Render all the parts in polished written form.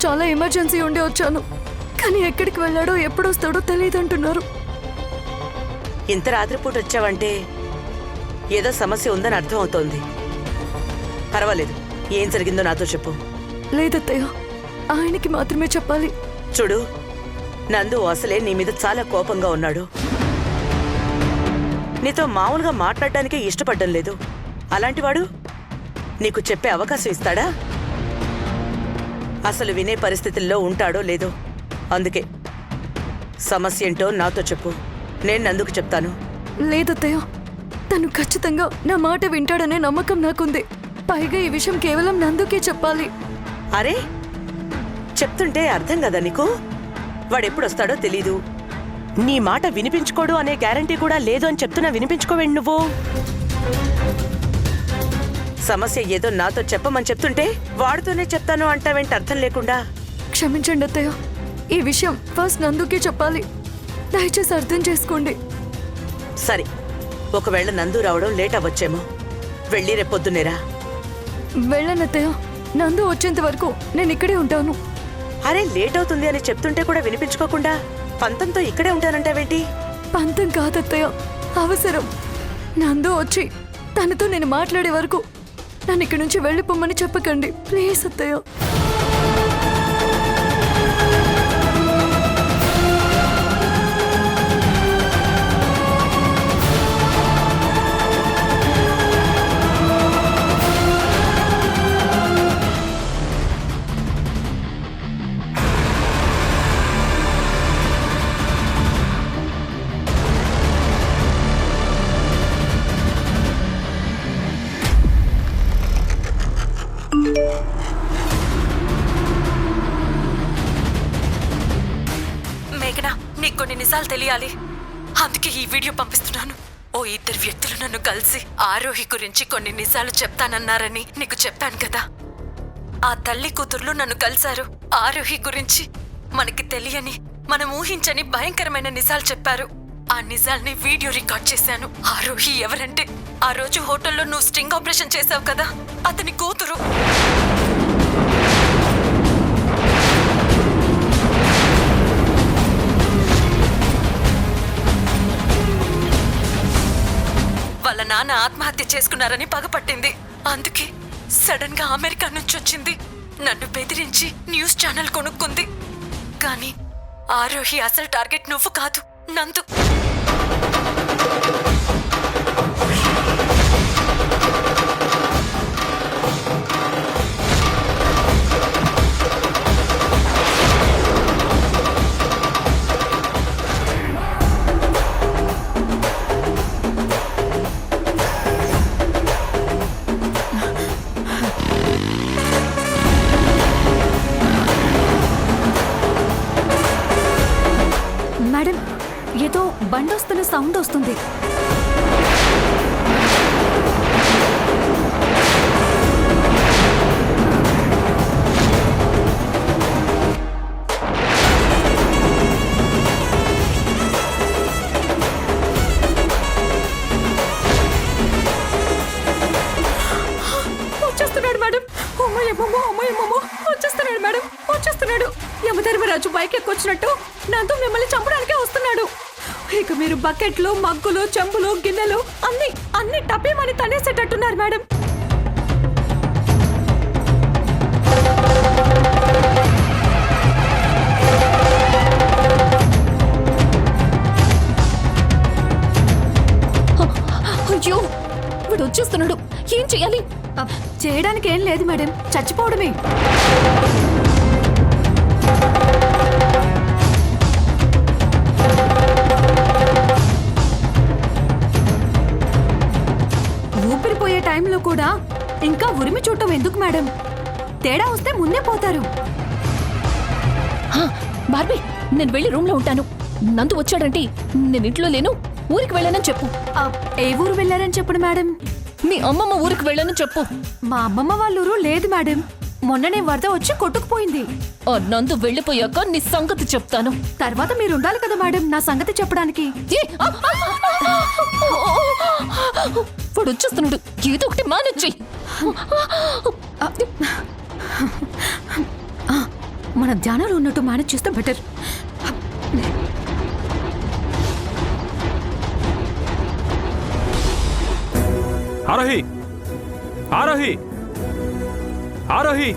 చాలా ఎమర్జెన్సీ ఉండి వచ్చాను. కానీ ఎక్కడికి వెళ్ళాడో ఎప్పుడొస్తాడో తెలియదంటున్నారు. ఇంత రాత్రిపూట వచ్చావంటే ఏదో సమస్య ఉందని అర్థం అవుతోంది. పర్వాలేదు, ఏం జరిగిందో నాతో చెప్పు. లేదత్తయ్య, ఆయనకి మాత్రమే చెప్పాలి. చూడు, నందు అసలే నీ మీద చాలా కోపంగా ఉన్నాడు. నీతో మామూలుగా మాట్లాడడానికే ఇష్టపడ్డం లేదు. అలాంటివాడు నీకు చెప్పే అవకాశం ఇస్తాడా? అసలు వినే పరిస్థితుల్లో ఉంటాడో లేదో. అందుకే సమస్య ఏంటో నాతో చెప్పు, నేను నందుకు చెప్తాను. లేదత్తయ్య, తను ఖచ్చితంగా నా మాట వింటాడనే నమ్మకం నాకుంది. పైగా ఈ విషయం కేవలం నందుకే చెప్పాలి. అరే, చెప్తుంటే అర్థం కదా నీకు? వాడెప్పుడొస్తాడో తెలీదు. నీ మాట వినిపించుకోడు అనే గ్యారంటీ కూడా లేదు అని చెప్తున్నా వినిపించుకోవేండి నువ్వు? సమస్య ఏదో నాతో చెప్పమని చెప్తుంటే వాడితోనే చెప్తాను అంటావేంటి అర్థం లేకుండా? క్షమించండి అత్తయ్య, ఈ విషయం ఫస్ట్ నందుకే చెప్పాలి. దయచేసి అర్థం చేసుకోండి. సరే, ఒకవేళ నందు రావడం లేట్ అవ్వచ్చేమో. వెళ్ళి రేపొద్దునేరా. వెళ్ళనత్తయ్య, నందు వచ్చేంత వరకు నేను ఇక్కడే ఉంటాను. అరే, లేట్ అవుతుంది అని చెప్తుంటే కూడా వినిపించుకోకుండా పంతంతో ఇక్కడే ఉంటానంటావేంటి? పంతం కాదత్తయ్య, అవసరం. నందు వచ్చి తనతో నేను మాట్లాడే వరకు నన్ను ఇక్కడి నుంచి వెళ్ళిపోమ్మని చెప్పకండి ప్లీజ్ అత్తయ్య. మేఘనా, నీకు కొన్ని నిజాలు తెలియాలి. అందుకే ఈ వీడియో పంపిస్తున్నాను. ఓ ఇద్దరు వ్యక్తులు నన్ను కలిసి ఆరోహి గురించి కొన్ని నిజాలు చెప్తానన్నారని నీకు చెప్పాను కదా. ఆ తల్లి కూతుర్లు నన్ను కలిశారు. ఆరోహి గురించి మనకి తెలియని, మనం ఊహించని భయంకరమైన నిజాలు చెప్పారు. ఆ నిజాల్ని వీడియో రికార్డ్ చేశాను. ఆరోహి ఎవరంటే, ఆ రోజు హోటల్లో నువ్వు స్ట్రింగ్ ఆపరేషన్ చేశావు కదా, అతని కూతురు. వాళ్ళ నాన్న ఆత్మహత్య చేసుకున్నారని పగపట్టింది. అందుకే సడన్ గా అమెరికా నుంచి వచ్చింది. నన్ను బెదిరించి న్యూస్ ఛానల్ కొనుక్కుంది. కానీ ఆరోహి అసలు టార్గెట్ నువ్వు కాదు, నందు. మేడం, ఏదో బండొస్తున్న సౌండ్ వస్తుంది. వచ్చేస్తున్నాడు మేడం. అమ్మాయి వచ్చేస్తున్నాడు మేడం, వచ్చేస్తున్నాడు. యమధర్మరాజు బైక్ ఎక్కొచ్చినట్టు నాతో మిమ్మల్ని చంపడానికే వస్తున్నాడు. ఇక మీరు బకెట్లు, మగ్గులు, చెంబులు, గిన్నెలు అన్ని టపేమని తనేసేటట్టున్నారు మేడం. అయ్యో, వీడు వచ్చేస్తున్నాడు. ఏం చెయ్యాలి? చేయడానికి ఏం లేదు మేడం, చచ్చిపోవడమే. ఊపిరిపోయే టైంలో కూడా ఇంకా ఉరిమి చూడటం ఎందుకు మేడం? తేడా వస్తే ముందే పోతారు. బార్బీ, నేను వెళ్ళి రూమ్ లో ఉంటాను. నందు వచ్చాడంటే నేను ఇంట్లో లేను, ఊరికి వెళ్ళానని చెప్పు. ఏ ఊరు వెళ్ళారని చెప్పడు మేడం? మీ అమ్మమ్మ ఊరికి వెళ్ళానని చెప్పు. మా అమ్మమ్మ వాళ్ళ ఊరు లేదు మేడం, మొన్ననే వరద వచ్చి కొట్టుకుపోయింది. ఆ నందు వెళ్ళిపోయాక నీ సంగతి చెప్తాను. తర్వాత మీరు ఉండాలి కదా మేడం నా సంగతి చెప్పడానికి. వాడు వచ్చేస్తున్నాడు, ఏదో ఒకటి మేనేజ్ చెయ్యి. మన ధ్యానంలో ఉన్నట్టు మేనేజ్ చేస్తే better. Aarohi, Aarohi, Aarohi,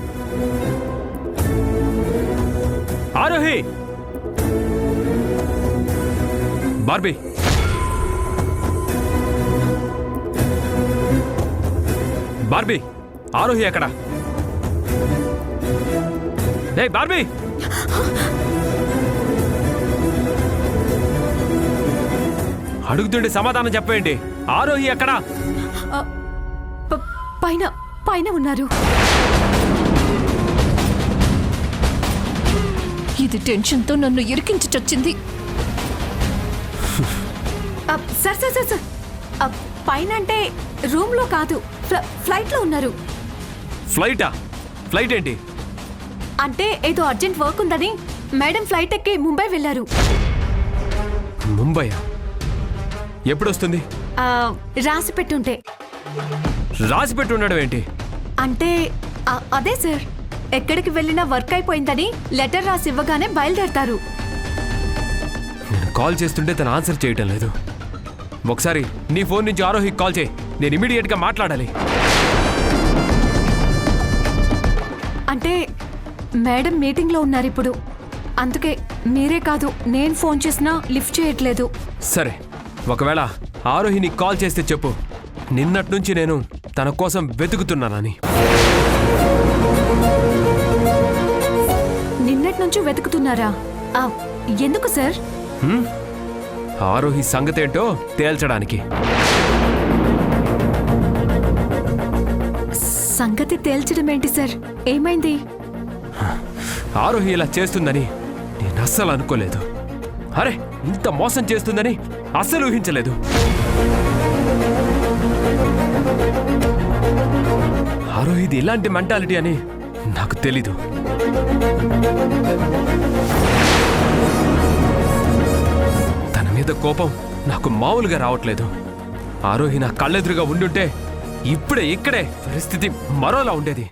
Aarohi. Barbie, Barbie, Aarohi ఎక్కడ? ఏ బార్బీ, అడుగుతుండే సమాధానం చెప్పండి. ఆరోహి ఎక్కడ? పైన పైన ఉన్నారు. ఇది టెన్షన్తో నన్ను ఇరికించి చచ్చింది. సార్ సార్ సార్ సార్, పైన అంటే రూమ్ లో కాదు, ఫ్లైట్ లో ఉన్నారు. ఫ్లైటా? ఫ్లైట్ ఏంటి? అంటే ఏదో అర్జెంట్ వర్క్ ఉందని మేడం ఫ్లైట్ ఎక్కి ముంబై వెళ్ళారు. ముంబై ఎప్పుడొస్తుంది? రాసి పెట్టుంటే. రాసి పెట్టి ఉండడం ఏంటి? అంటే అదే సార్, ఎక్కడికి వెళ్ళినా వర్క్ అయిపోయిందని లెటర్ రాసి ఇవ్వగానే బయలుదేరతారు. నేను కాల్ చేస్తుంటే తను ఆన్సర్ చేయటం లేదు. ఒకసారి నీ ఫోన్ నుంచి ఆరోహికి కాల్ చేయి, నేను ఇమీడియట్ గా మాట్లాడాలి. అంటే మేడం మీటింగ్ లో ఉన్నారు ఇప్పుడు, అందుకే మీరే కాదు నేను ఫోన్ చేసినా లిఫ్ట్ చేయట్లేదు. సరే, ఒకవేళ ఆరోహి నీకు కాల్ చేస్తే చెప్పు, నిన్నటి నుంచి నేను తన కోసం వెతుకుతున్నానని. నిన్నటి నుంచి వెతుకుతున్నారా? ఎందుకు సార్? ఆరోహి సంగతేంటో తేల్చడానికి. సంగతి తేల్చడం ఏంటి సార్? ఏమైంది? ఆరోహి ఇలా చేస్తుందని నేను అస్సలు అనుకోలేదు. అరే, ఇంత మోసం చేస్తుందని అస్సలు ఊహించలేదు. ఆరోహిది ఇలాంటి మెంటాలిటీ అని నాకు తెలీదు. తన మీద కోపం నాకు మామూలుగా రావట్లేదు. ఆరోహి నా కళ్ళెదురుగా ఉండుంటే ఇక్కడే పరిస్థితి మరోలా ఉండేది.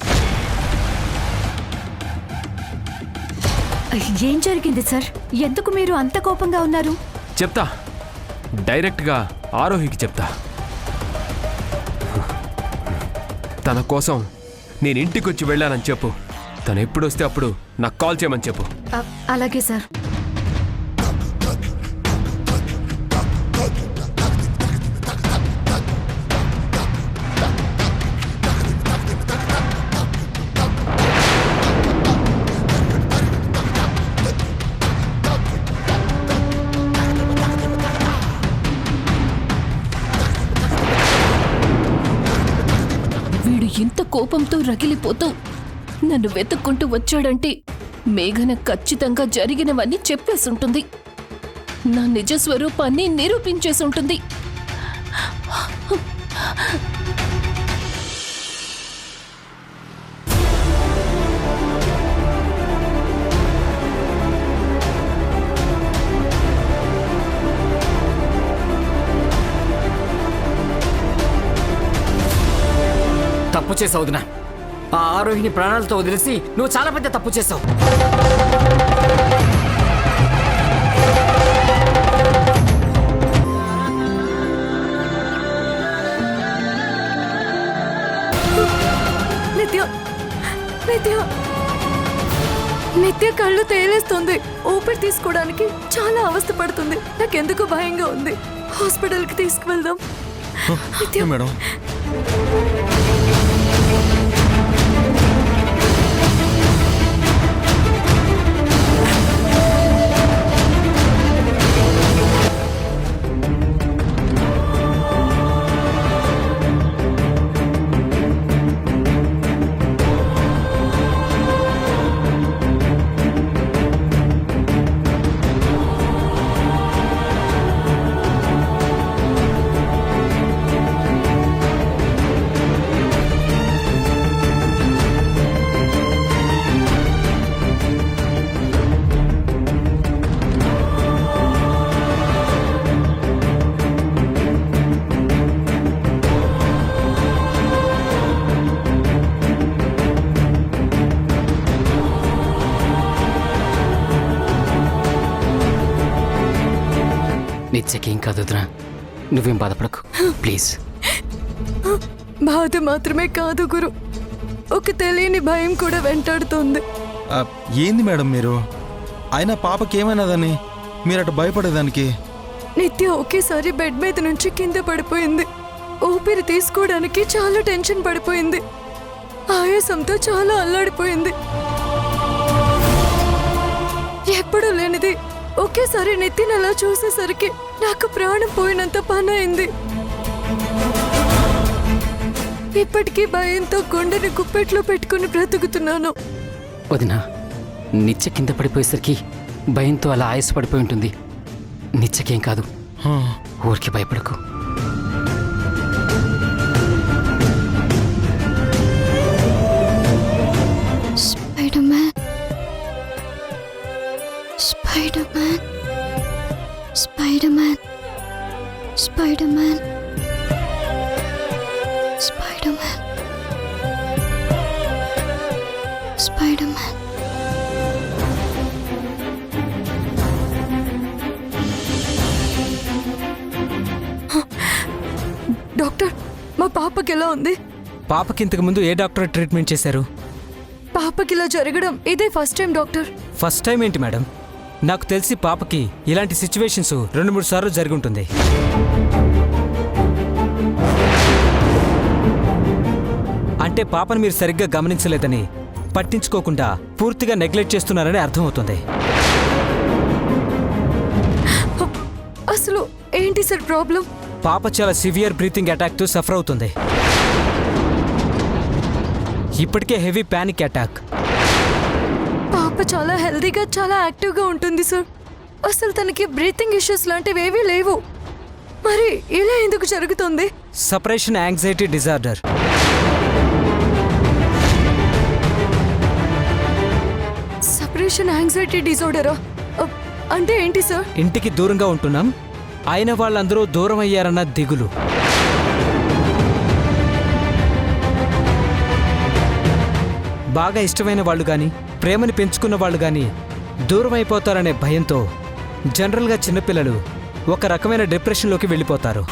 ఏం జరిగింది సార్? ఎందుకు మీరు అంత కోపంగా ఉన్నారు? చెప్తా, డైరెక్ట్గా ఆరోహికి చెప్తా. తన కోసం నేను ఇంటికొచ్చి వెళ్ళానని చెప్పు. తను ఎప్పుడొస్తే అప్పుడు నాకు కాల్ చేయమని చెప్పు. అలాగే సార్. ఇంత కోపంతో రగిలిపోతూ నన్ను వెతుక్కుంటూ వచ్చాడంటే మేఘన ఖచ్చితంగా జరిగినవన్నీ చెప్పేసుంటుంది. నా నిజ స్వరూపాన్ని నిరూపించేసుంటుంది. తప్పు చేసావు వదినా. ఆ ఆరోహిని ప్రాణాలతో వదిలేసి నువ్వు చాలా పెద్ద తప్పు చేసావు. నిత్య కళ్ళు తేలేస్తుంది. ఊపిరి తీసుకోవడానికి చాలా అవస్థ పడుతుంది. నాకెందుకు భయంగా ఉంది. హాస్పిటల్కి తీసుకువెళ్దాం. మేడం, నిత్యకేం కాదు వదినా, నువ్వేం బాధపడకు ప్లీజ్. బాధ మాత్రమే కాదు గురు, ఒక తెలియని భయం కూడా వెంటాడుతోంది. ఏంది మేడం మీరు? అయినా పాపకి ఏమైనదని మీరట భయపడేదానికి? నిత్య ఒకేసారి బెడ్ మీద నుంచి కింద పడిపోయింది. ఊపిరి తీసుకోవడానికి చాలా టెన్షన్ పడిపోయింది. ఆయాసంతో చాలా అల్లాడిపోయింది. ఎప్పుడూ లేనిది ఒకేసారి నిత్యని అలా చూసేసరికి నాకు ప్రాణం పోయినంత పని అయింది. ఇప్పటికీ భయంతో గుండెని గుప్పెట్లో పెట్టుకుని బ్రతుకుతున్నాను. వదినా, నిత్య కింద పడిపోయేసరికి భయంతో అలా ఆయాసపడిపోయి ఉంటుంది. నిత్యకేం కాదు, ఊరికి భయపడకు. Spider-Man. Spider-Man. Spider-Man. Spider-Man. Spider-Man. Spider-Man. Doctor, మా పాపకి ఎలా ఉంది? పాపకి ఇంతకు ముందు ఏ డాక్టర్ ట్రీట్మెంట్ చేశారు? పాపకి ఇలా జరగడం ఇదే first time doctor. First time ఏంటి మేడం? నాకు తెలిసి పాపకి ఇలాంటి సిచ్యువేషన్స్ 2-3 సార్లు జరిగి ఉంటుంది. అంటే పాపను మీరు సరిగ్గా గమనించలేదని, పట్టించుకోకుండా పూర్తిగా నెగ్లెక్ట్ చేస్తున్నారని అర్థమవుతుంది. అసలు ఏంటి సార్ ప్రాబ్లం? పాప చాలా సివియర్ బ్రీతింగ్ అటాక్తో సఫర్ అవుతుంది. ఇప్పటికే హెవీ పానిక్ అటాక్. పాప చాలా హెల్దీగా చాలా యాక్టివ్గా ఉంటుంది సార్. అసలు తనకి బ్రీతింగ్ ఇష్యూస్ లాంటివి ఏవీ లేవు. మరి ఇలా ఎందుకు జరుగుతుంది? Separation anxiety disorder. Separation anxiety డిజార్డరా? అంటే ఏంటి సార్? ఇంటికి దూరంగా ఉంటున్నాం, అయిన వాళ్ళందరూ దూరం అయ్యారన్న దిగులు. బాగా ఇష్టమైన వాళ్ళు కానీ, ప్రేమని పెంచుకున్న వాళ్ళు కానీ దూరం అయిపోతారనే భయంతో జనరల్గా చిన్నపిల్లలు ఒక రకమైన డిప్రెషన్లోకి వెళ్ళిపోతారు.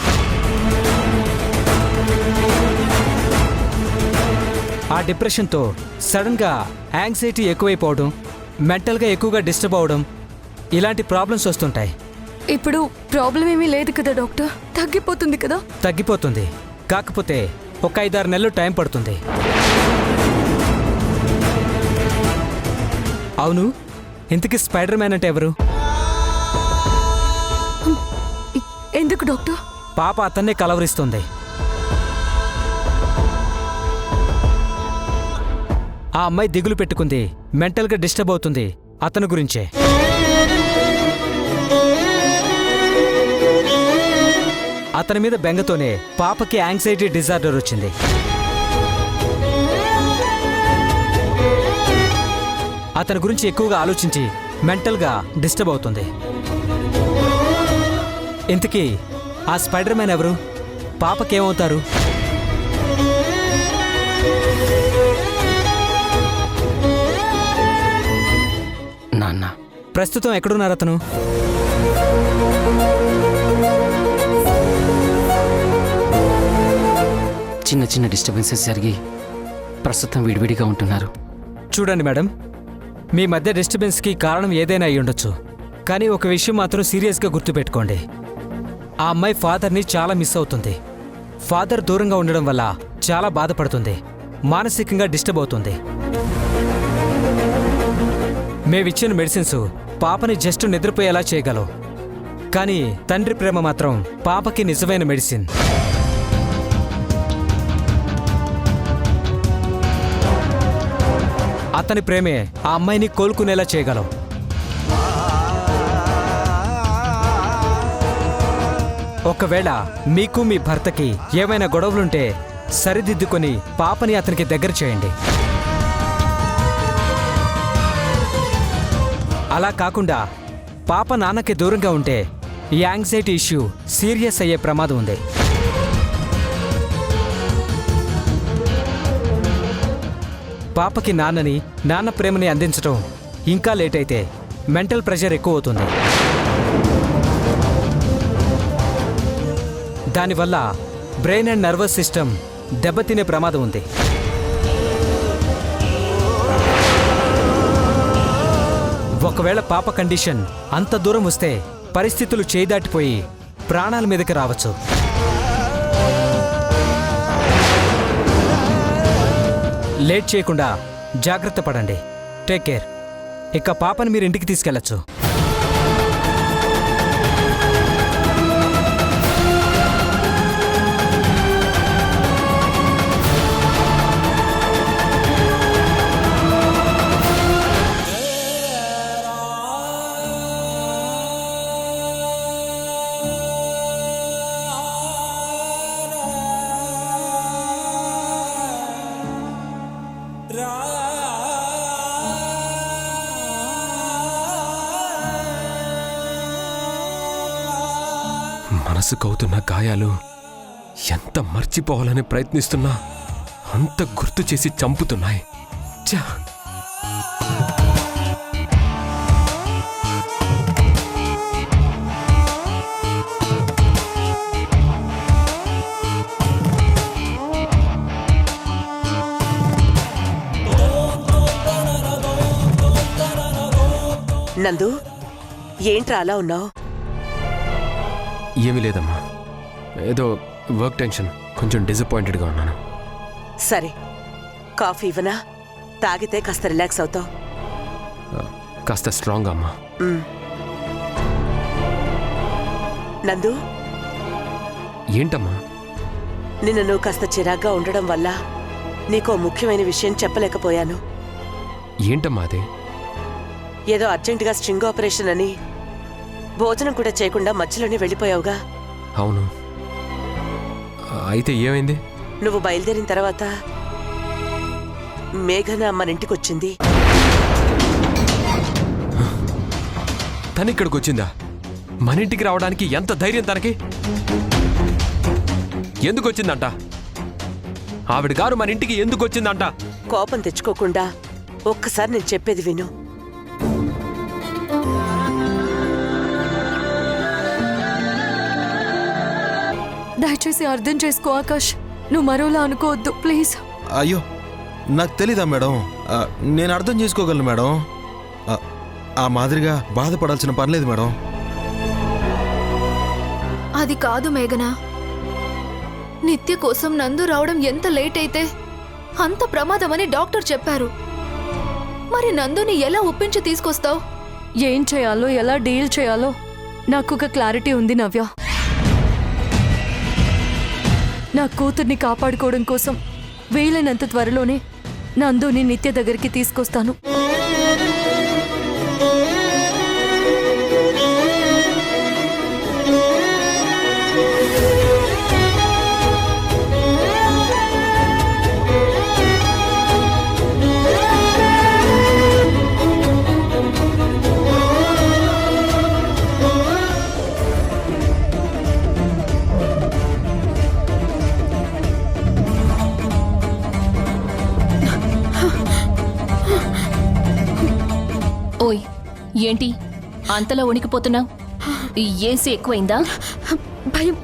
ఆ డిప్రెషన్తో సడన్గా యాంగ్జైటీ ఎక్కువైపోవడం, మెంటల్గా ఎక్కువగా డిస్టర్బ్ అవడం, ఇలాంటి ప్రాబ్లమ్స్ వస్తుంటాయి. ఇప్పుడు ప్రాబ్లం ఏమీ లేదు కదా డాక్టర్? తగ్గిపోతుంది కదా? తగ్గిపోతుంది, కాకపోతే ఒక 5-6 నెలలు టైం పడుతుంది. అవును, ఇంతకీ స్పైడర్ మ్యాన్ అంటే ఎవరు? ఎందుకు డాక్టర్? పాప అతన్నే కలవరిస్తుంది. ఆ అమ్మాయి దిగులు పెట్టుకుంది, మెంటల్గా డిస్టర్బ్ అవుతుంది అతని గురించే. అతని మీద బెంగతోనే పాపకి యాంగ్జైటీ డిజార్డర్ వచ్చింది. అతని గురించి ఎక్కువగా ఆలోచించి మెంటల్గా డిస్టర్బ్ అవుతుంది. ఇంతకీ ఆ స్పైడర్ మ్యాన్ ఎవరు? పాపకేమవుతారు? నాన్న, ప్రస్తుతం ఎక్కడున్నారు అతను? చిన్న చిన్న డిస్టర్బెన్సెస్ జరిగి ప్రస్తుతం విడివిడిగా ఉంటున్నారు. చూడండి మేడం, మీ మధ్య డిస్టర్బెన్స్కి కారణం ఏదైనా అయి ఉండొచ్చు, కానీ ఒక విషయం మాత్రం సీరియస్గా గుర్తుపెట్టుకోండి. ఆ అమ్మాయి ఫాదర్ని చాలా మిస్ అవుతుంది. ఫాదర్ దూరంగా ఉండడం వల్ల చాలా బాధపడుతుంది, మానసికంగా డిస్టర్బ్ అవుతుంది. మేమిచ్చిన మెడిసిన్స్ పాపని జస్ట్ నిద్రపోయేలా చేయగలవు, కానీ తండ్రి ప్రేమ మాత్రం పాపకి నిజమైన మెడిసిన్. అతని ప్రేమే ఆ అమ్మాయిని కోలుకునేలా చేయగలవు. ఒకవేళ మీకు మీ భర్తకి ఏమైనా గొడవలుంటే సరిదిద్దుకొని పాపని అతనికి దగ్గర చేయండి. అలా కాకుండా పాప నాన్నకి దూరంగా ఉంటే ఈ యాంగ్జైటీ ఇష్యూ సీరియస్ అయ్యే ప్రమాదం ఉంది. పాపకి నాన్నని, నాన్న ప్రేమని అందించడం ఇంకా లేట్ అయితే మెంటల్ ప్రెషర్ ఎక్కువ అవుతుంది. దానివల్ల బ్రెయిన్ అండ్ నర్వస్ సిస్టమ్ దెబ్బతినే ప్రమాదం ఉంది. ఒకవేళ పాప కండిషన్ అంత దూరం వస్తే పరిస్థితులు చేదాటిపోయి ప్రాణాల మీదకి రావచ్చు. లేట్ చేయకుండా జాగ్రత్త పడండి. Take care. ఇక పాపని మీరు ఇంటికి తీసుకెళ్లొచ్చు. మనసుకవుతున్న గాయాలు ఎంత మర్చిపోవాలని ప్రయత్నిస్తున్నా అంత గుర్తు చేసి చంపుతున్నాయి. ఛా! నందు, ఏంట్రా అలా ఉన్నావు? ఏమీ లేదమ్మా, ఏదో వర్క్ టెన్షన్, కొంచెం డిసప్పాయింటెడ్గా ఉన్నాను. సరే, కాఫీ ఇవ్వనా? తాగితే కాస్త రిలాక్స్ అవుతావు. కాస్త స్ట్రాంగ్ అమ్మా. నందు, ఏంటమ్మా? నిన్న నువ్వు కాస్త చిరాగ్గా ఉండడం వల్ల నీకో ముఖ్యమైన విషయం చెప్పలేకపోయాను. ఏంటమ్మా అది? ఏదో అర్జెంటుగా స్ట్రింగ్ ఆపరేషన్ అని భోజనం కూడా చేయకుండా మధ్యలోనే వెళ్ళిపోయావుగా. అవును, అయితే ఏమైంది? నువ్వు బయలుదేరిన తర్వాత మేఘన మన ఇంటికొచ్చింది. తను ఇక్కడికి వచ్చిందా? మన ఇంటికి రావడానికి ఎంత ధైర్యం తనకి? ఎందుకు వచ్చిందంట? ఆవిడ గారు మన ఇంటికి ఎందుకు వచ్చిందంట? కోపం తెచ్చుకోకుండా ఒక్కసారి నేను చెప్పేది విను. దయచేసి అర్థం చేసుకో ఆకాష్. నువ్వు మరోలా అనుకోవద్దు ప్లీజ్. అయ్యో, నాకు తెలీదా మేడం? నేను అర్థం చేసుకోగలను మేడం. ఆ మాదిరిగా బాధపడాల్సిన పనిలేదు మేడం. అది కాదు మేఘన. నిత్య కోసం నందు రావడం ఎంత లేట్ అయితే అంత ప్రమాదమని డాక్టర్ చెప్పారు. మరి నందుని ఎలా ఒప్పించి తీసుకొస్తావు? ఏం చేయాలో ఎలా డీల్ చేయాలో నాకు ఒక క్లారిటీ ఉంది నవ్య. నా కూతుర్ని కాపాడుకోవడం కోసం వీలైనంత త్వరలోనే నందుని నిత్య దగ్గరికి తీసుకొస్తాను. ఓయ్, ఏంటి అంతలా వణికిపోతున్నావు? ఏసీ ఎక్కువైందా? భయం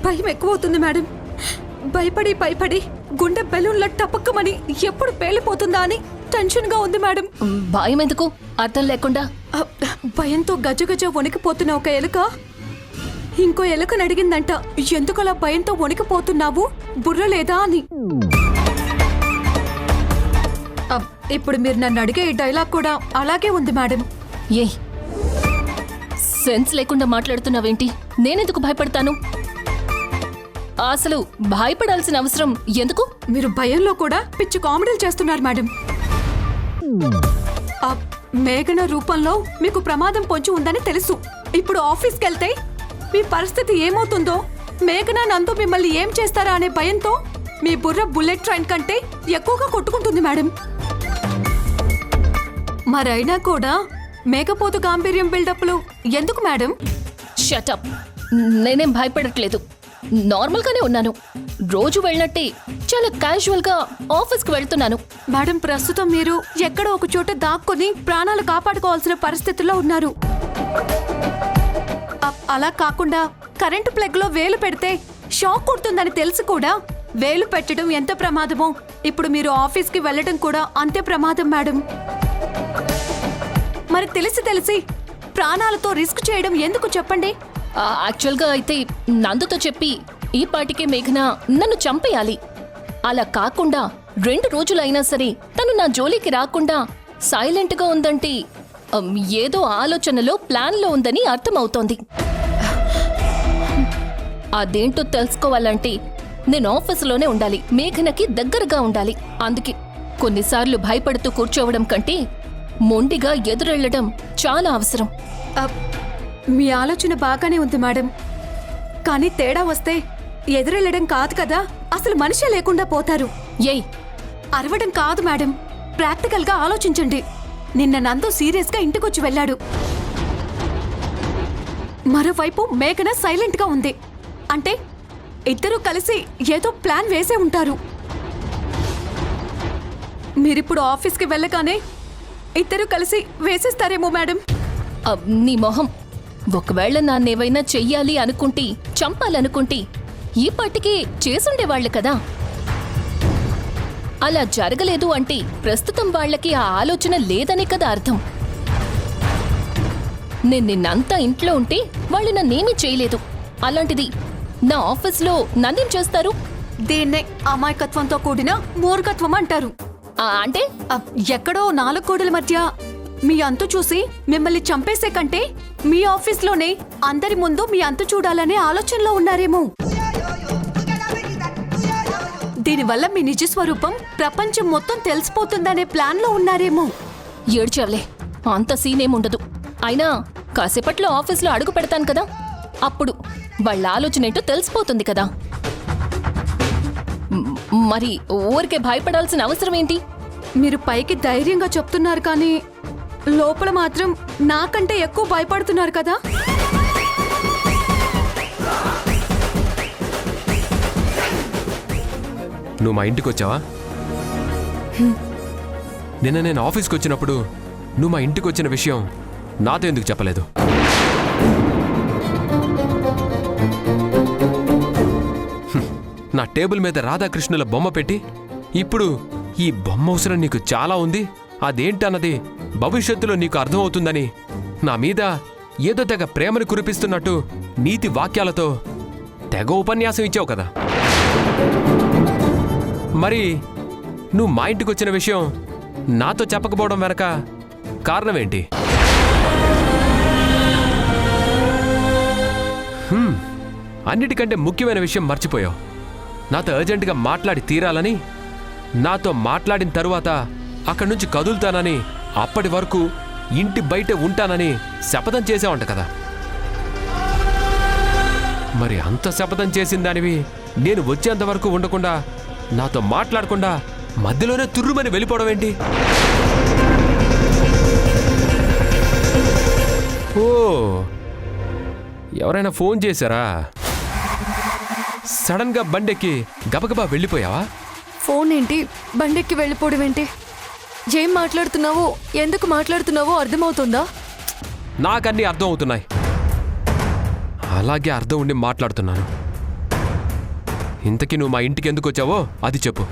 భయం ఎక్కువవుతుంది మేడం. భయపడి గుండె బెలూన్ల టపక్కమని ఎప్పుడు పేలిపోతుందా అని టెన్షన్గా ఉంది మేడం. భయం ఎందుకు? అర్థం లేకుండా. భయంతో గజగజ వణికిపోతున్న ఒక ఎలుక ఇంకో ఎలుకని అడిగిందంట, ఎందుకలా భయంతో వణికిపోతున్నావు, బుర్ర లేదా అని. ఇప్పుడు మీరు నన్ను అడిగే ఈ డైలాగ్ కూడా అలాగే ఉంది మేడం. ఏ సెన్స్ లేకుండా మాట్లాడుతున్నావేంటి? నేనెందుకు భయపడతాను? అసలు భయపడాల్సిన అవసరం ఎందుకు? మీరు భయంలో కూడా పిచ్చి కామెడీలు చేస్తున్నారు మేడం. ఆ మేఘన రూపంలో మీకు ప్రమాదం పొంచి ఉందని తెలుసు. ఇప్పుడు ఆఫీస్కి వెళ్తే మీ పరిస్థితి ఏమవుతుందో, మేఘన నందు మిమ్మల్ని ఏం చేస్తారా అనే భయంతో మీ బుర్ర బుల్లెట్ ట్రైన్ కంటే ఎక్కువగా కొట్టుకుంటుంది మేడం. మరైనా కూడా మేకపోతు గాంభీర్యం బిల్డప్లు ఎందుకు మేడం? షటప్. నేనేం భయపడట్లేదు, నార్మల్గానే ఉన్నాను. రోజు వెళ్ళినట్టే చాలా క్యాజువల్ గా ఆఫీస్కి వెళ్తున్నాను. మేడం, ప్రస్తుతం మీరు ఎక్కడో ఒక చోట దాక్కుని ప్రాణాలు కాపాడుకోవాల్సిన పరిస్థితుల్లో ఉన్నారు. అలా కాకుండా కరెంటు ప్లగ్ లో వేలు పెడితే షాక్ కొడుతుందని తెలుసు కూడా వేలు పెట్టడం ఎంత ప్రమాదమో ఇప్పుడు మీరు ఆఫీస్కి వెళ్ళడం కూడా అంతే ప్రమాదం మేడం. మరి తెలిసి ప్రాణాలతో రిస్క్ చేయడం ఎందుకు చెప్పండి? యాక్చువల్గా అయితే నందుతో చెప్పి ఈ పాటికే మేఘన నన్ను చంపేయాలి. అలా కాకుండా 2 రోజులైనా సరే తను నా జోలికి రాకుండా సైలెంట్గా ఉందంటే ఏదో ఆలోచనలో ప్లాన్లో ఉందని అర్థమవుతోంది. అదేంటో తెలుసుకోవాలంటే నేను ఆఫీసులోనే ఉండాలి, మేఘనకి దగ్గరగా ఉండాలి. అందుకే కొన్నిసార్లు భయపడుతూ కూర్చోవడం కంటే మొండిగా ఎదురెళ్లడం చాలా అవసరం. మీ ఆలోచన బాగానే ఉంది మేడం, కానీ తేడా వస్తే ఎదురెళ్ళడం కాదు కదా, అసలు మనిషే లేకుండా పోతారు. ఏయ్, అరవడం కాదు మేడం, ప్రాక్టికల్ గా ఆలోచించండి. నిన్న నందు సీరియస్ గా ఇంటికొచ్చి వెళ్ళాడు. మరోవైపు మేఘన సైలెంట్ గా ఉంది. అంటే ఇద్దరూ కలిసి ఏదో ప్లాన్ వేసే ఉంటారు. మీరిప్పుడు ఆఫీస్కి వెళ్ళగానే ఇద్దరూ కలిసి వేసేస్తారేమో మేడం. నీ మొహం. ఒకవేళ నాన్నేవైనా చెయ్యాలి అనుకుంటే, చంపాలనుకుంటే ఈ పాటికి చేసుండేవాళ్లు కదా. అలా జరగలేదు అంటే ప్రస్తుతం వాళ్లకి ఆ ఆలోచన లేదనే కదా అర్థం. నేను నిన్నంతా ఇంట్లో ఉంటే వాళ్ళు నన్నేమీ చేయలేదు. అలాంటిది నా ఆఫీస్లో నన్నేం చేస్తారు? దీన్నే అమాయకత్వంతో కూడిన మూర్ఖత్వం అంటారు. అంటే ఎక్కడో 4 గోడల మధ్య మీ అంతు చూసి మిమ్మల్ని చంపేసే కంటే మీ ఆఫీస్లోనే అందరి ముందు మీ అంతు చూడాలనే ఆలోచనలో ఉన్నారేమో. దీనివల్ల మీ నిజ స్వరూపం ప్రపంచం మొత్తం తెలిసిపోతుందనే ప్లాన్లో ఉన్నారేమో. ఏడ్చావులే, అంత సీనేముండదు. అయినా కాసేపట్లో ఆఫీస్లో అడుగు పెడతాను కదా, అప్పుడు వాళ్ళ ఆలోచన ఏంటో తెలిసిపోతుంది కదా. మరి ఊరికే భయపడాల్సిన అవసరం ఏంటి? మీరు పైకి ధైర్యంగా చెప్తున్నారు కానీ లోపల మాత్రం నాకంటే ఎక్కువ భయపడుతున్నారు కదా. నువ్వు మా ఇంటికి వచ్చావా? నిన్న నేను ఆఫీస్కి వచ్చినప్పుడు నువ్వు మా ఇంటికి వచ్చిన విషయం నాతో ఎందుకు చెప్పలేదు? నా టేబుల్ మీద రాధాకృష్ణుల బొమ్మ పెట్టి ఇప్పుడు ఈ బొమ్మ అవసరం నీకు చాలా ఉంది, అదేంటన్నది భవిష్యత్తులో నీకు అర్థమవుతుందని నా మీద ఏదో తెగ ప్రేమను కురిపిస్తున్నట్టు నీతి వాక్యాలతో తెగ ఉపన్యాసం ఇచ్చావు కదా. మరి నువ్వు మా ఇంటికి వచ్చిన విషయం నాతో చెప్పకపోవడం వెనక కారణమేంటి? అన్నిటికంటే ముఖ్యమైన విషయం మర్చిపోయావు. నాతో అర్జెంటుగా మాట్లాడి తీరాలని, నాతో మాట్లాడిన తరువాత అక్కడి నుంచి కదులుతానని, అప్పటి వరకు ఇంటి బయటే ఉంటానని శపథం చేసావంట కదా. మరి అంత శపథం చేసిన దానివి నేను వచ్చేంత వరకు ఉండకుండా, నాతో మాట్లాడకుండా మధ్యలోనే తుర్రుమని వెళ్ళిపోవడం ఏంటి? ఓ, ఎవరైనా ఫోన్ చేశారా? సడన్ గా బండెక్కి గబగబా వెళ్ళిపోయావా? ఫోన్ ఏంటి, బండెక్కి వెళ్ళిపోవడం ఏంటి? ఏం మాట్లాడుతున్నావో, ఎందుకు మాట్లాడుతున్నావో అర్థమవుతుందా? నాకన్నీ అర్థం అవుతున్నాయి. అలాగే అర్థం ఉండి మాట్లాడుతున్నాను. ఇంతకీ నువ్వు మా ఇంటికి ఎందుకు వచ్చావో అది చెప్పు.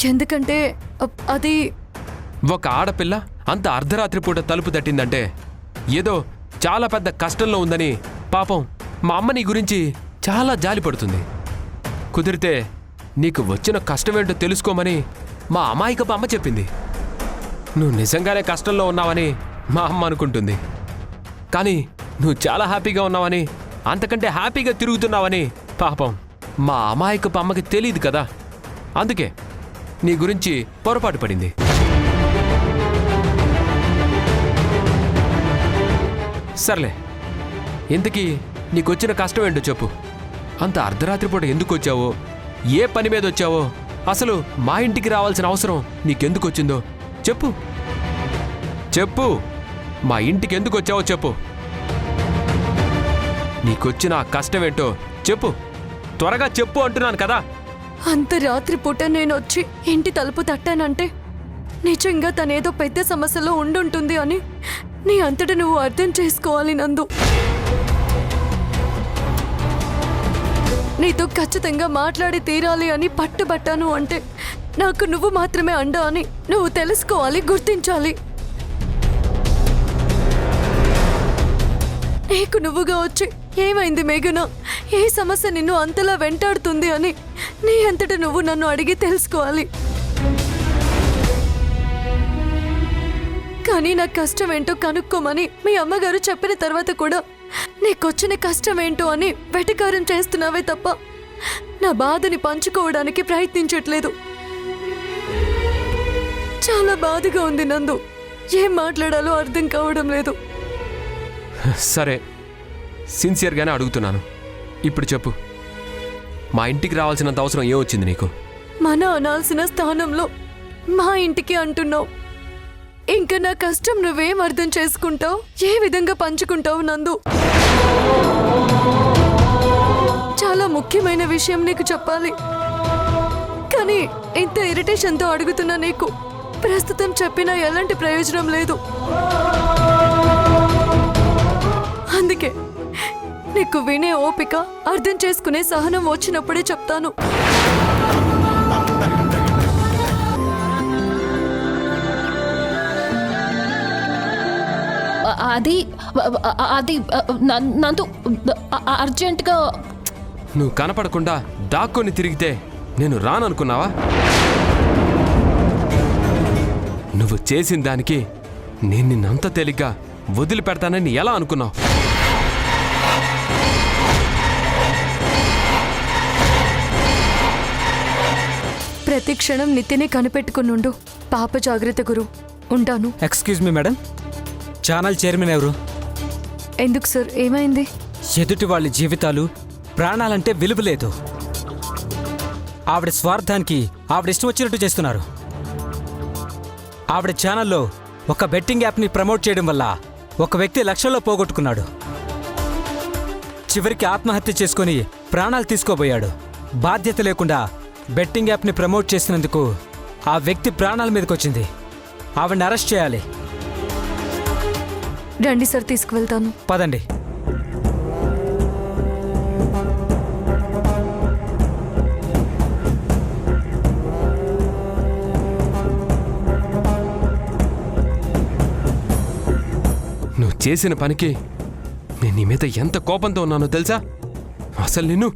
ఎందుకంటే అది ఒక ఆడపిల్ల అంత అర్ధరాత్రి పూట తలుపు తట్టిందంటే ఏదో చాలా పెద్ద కష్టంలో ఉందని పాపం మా అమ్మ నీ గురించి చాలా జాలిపడుతుంది. కుదిరితే నీకు వచ్చిన కష్టమేంటో తెలుసుకోమని మా అమాయకపు అమ్మ చెప్పింది. నువ్వు నిజంగానే కష్టంలో ఉన్నావని మా అమ్మ అనుకుంటుంది. కానీ నువ్వు చాలా హ్యాపీగా ఉన్నావని, అంతకంటే హ్యాపీగా తిరుగుతున్నావని పాపం మా అమాయకపు అమ్మకి తెలియదు కదా. అందుకే నీ గురించి పొరపాటు పడింది. సర్లే, ఇంతకీ నీకొచ్చిన కష్టం ఏంటో చెప్పు. అంత అర్ధరాత్రి పూట ఎందుకు వచ్చావో, ఏ పని మీద వచ్చావో, అసలు మా ఇంటికి రావాల్సిన అవసరం నీకెందుకు వచ్చిందో చెప్పు. చెప్పు, మా ఇంటికి ఎందుకు వచ్చావో చెప్పు. నీకొచ్చిన ఆ కష్టం ఏంటో చెప్పు, త్వరగా చెప్పు అంటున్నాను కదా. అంత రాత్రి పూట నేను వచ్చి ఇంటి తలుపు తట్టానంటే నిజంగా తనేదో పెద్ద సమస్యలో ఉండుంటుంది అని నీ అంతటా నువ్వు అర్థం చేసుకోవాలి నందు. నీతో ఖచ్చితంగా మాట్లాడి తీరాలి అని పట్టుబట్టాను అంటే నాకు నువ్వు మాత్రమే అండ అని నువ్వు తెలుసుకోవాలి, గుర్తించాలి. నీకు నువ్వుగా వచ్చి ఏమైంది మేఘన, ఏ సమస్య నిన్ను అంతలా వెంటాడుతుంది అని నీ అంతట నువ్వు నన్ను అడిగి తెలుసుకోవాలి. కానీ నా కష్టం ఏంటో కనుక్కోమని మీ అమ్మగారు చెప్పిన తర్వాత కూడా నీకొచ్చిన కష్టం ఏంటో అని వెటకారం చేస్తున్నావే తప్ప నా బాధని పంచుకోవడానికి ప్రయత్నించట్లేదు. చాలా బాధగా ఉంది నందు. ఏం మాట్లాడాలో అర్థం కావడం లేదు. సరే, సిన్సియర్గానే అడుగుతున్నాను. ఇప్పుడు చెప్పు, మా ఇంటికి రావాల్సినంత అవసరం ఏమొచ్చింది నీకు? మన అనాల్సిన స్థానంలో మా ఇంటికి అంటున్నావు. ఇంకా నా కష్టం నువ్వేం అర్థం చేసుకుంటావు, ఏ విధంగా పంచుకుంటావు నందు? చాలా ముఖ్యమైన విషయం నీకు చెప్పాలి. కానీ ఇంత ఇరిటేషన్తో అడుగుతున్నా నీకు ప్రస్తుతం చెప్పినా ఎలాంటి ప్రయోజనం లేదు. అందుకే నీకు వినే ఓపిక, అర్థం చేసుకునే సహనం వచ్చినప్పుడే చెప్తాను. అది అది నందు అర్జెంటుగా. నువ్వు కనపడకుండా దాక్కొని తిరిగితే నేను రాననుకున్నావా? నువ్వు చేసిన దానికి నేను నిన్నంత తేలిగ్గా వదిలిపెడతానని ఎలా అనుకున్నావు? ప్రతి క్షణం నిత్యనే కనిపెట్టుకునుండు. పాప జాగ్రత్త గురు. ఉంటాను. Excuse me madam, channel chairman ఎవరు? ఎందుకు సార్, ఏమైంది? ఎదుటి వాళ్ళ జీవితాలు, ప్రాణాలంటే విలువ లేదు. ఆవిడ స్వార్థానికి ఆవిడ ఇష్టం వచ్చినట్టు చేస్తున్నారు. ఆవిడ ఛానల్లో ఒక బెట్టింగ్ యాప్ని ప్రమోట్ చేయడం వల్ల ఒక వ్యక్తి లక్షల్లో పోగొట్టుకున్నాడు. చివరికి ఆత్మహత్య చేసుకొని ప్రాణాలు తీసుకోబోయాడు. బాధ్యత లేకుండా బెట్టింగ్ యాప్ని ప్రమోట్ చేసినందుకు ఆ వ్యక్తి ప్రాణాల మీదకొచ్చింది. ఆవిడని అరెస్ట్ చేయాలి. రండి సార్, తీసుకువెళ్తాను. పదండి. నువ్వు చేసిన పనికి నేను నీ మీద ఎంత కోపంతో ఉన్నానో తెలుసా? అసలు నిన్ను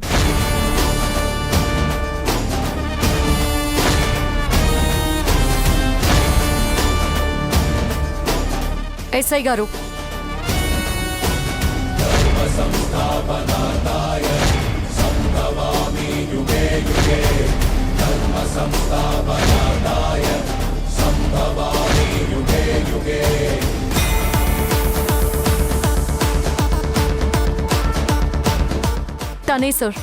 ఎస్ఐ గారు, తనే సార్.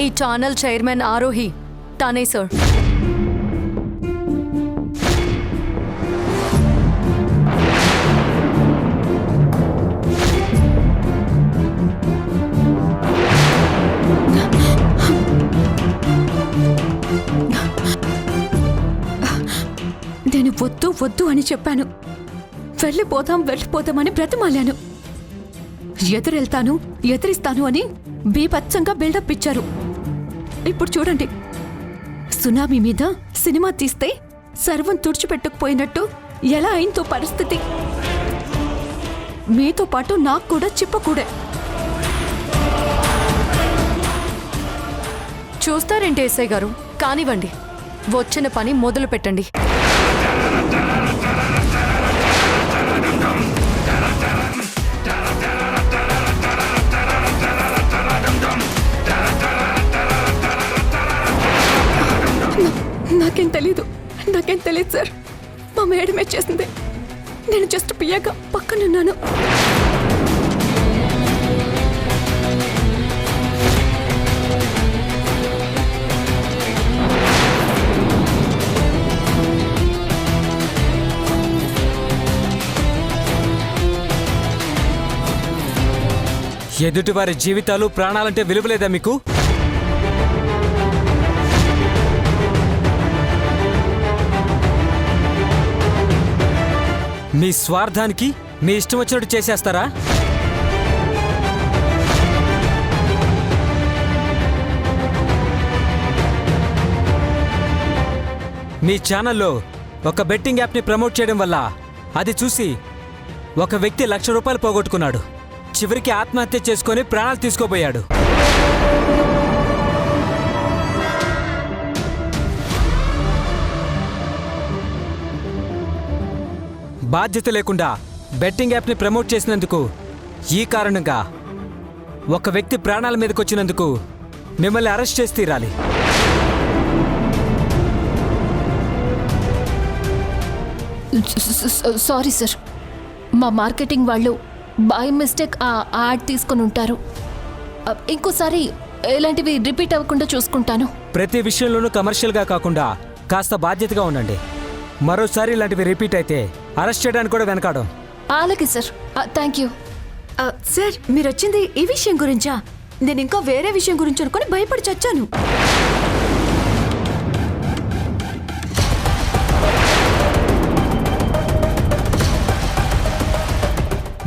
ఈ ఛానల్ చైర్మన్ ఆరోహి, తానే సార్. నేను వద్దు వద్దు అని చెప్పాను. వెళ్ళిపోతామని బ్రతిమాలాను. ఎదిరిస్తాను అని బీభత్సంగా బిల్డప్ ఇచ్చారు. ఇప్పుడు చూడండి, సునామీ మీద సినిమా తీస్తే సర్వం తుడిచిపెట్టుకుపోయినట్టు ఎలా అయిందో పరిస్థితి. మీతో పాటు నాకు కూడా చిప్పకూడే. చూస్తారేంటి ఎస్ఐ గారు? కానివ్వండి, వచ్చిన పని మొదలు పెట్టండి. నాకేం తెలీదు సార్. మా మేడమే చేసింది. నేను జస్ట్ పియ్యగా పక్కనున్నాను. ఎదుటివారి జీవితాలు ప్రాణాలంటే విలువలేదా మీకు? మీ స్వార్థానికి మీ ఇష్టం వచ్చినట్టు చేసేస్తారా? మీ ఛానల్లో ఒక బెట్టింగ్ యాప్ని ప్రమోట్ చేయడం వల్ల అది చూసి ఒక వ్యక్తి ₹1,00,000 పోగొట్టుకున్నాడు. చివరికి ఆత్మహత్య చేసుకొని ప్రాణాలు తీసుకోబోయాడు. బాధ్యత లేకుండా బెట్టింగ్ యాప్ని ప్రమోట్ చేసినందుకు, ఈ కారణంగా ఒక వ్యక్తి ప్రాణాల మీదకి వచ్చినందుకు మిమ్మల్ని అరెస్ట్ చేసి తీరాలి. సారీ సార్, మా మార్కెటింగ్ వాళ్ళు బై మిస్టేక్ ఆ యాడ్ తీసుకొని ఉంటారు. ఇంకోసారి ఇలాంటివి రిపీట్ అవ్వకుండా చూసుకుంటాను. ప్రతి విషయంలోనూ కమర్షియల్గా కాకుండా కాస్త బాధ్యతగా ఉండండి. మరోసారి ఇలాంటివి రిపీట్ అయితే అరెస్ట్ చేయడానికి కూడా వెనకాడం. అలాగే సార్, థ్యాంక్ యూ. సార్ మీరు వచ్చింది ఈ విషయం గురించా? నేను ఇంకా వేరే విషయం గురించి అనుకుని భయపడి చచ్చాను.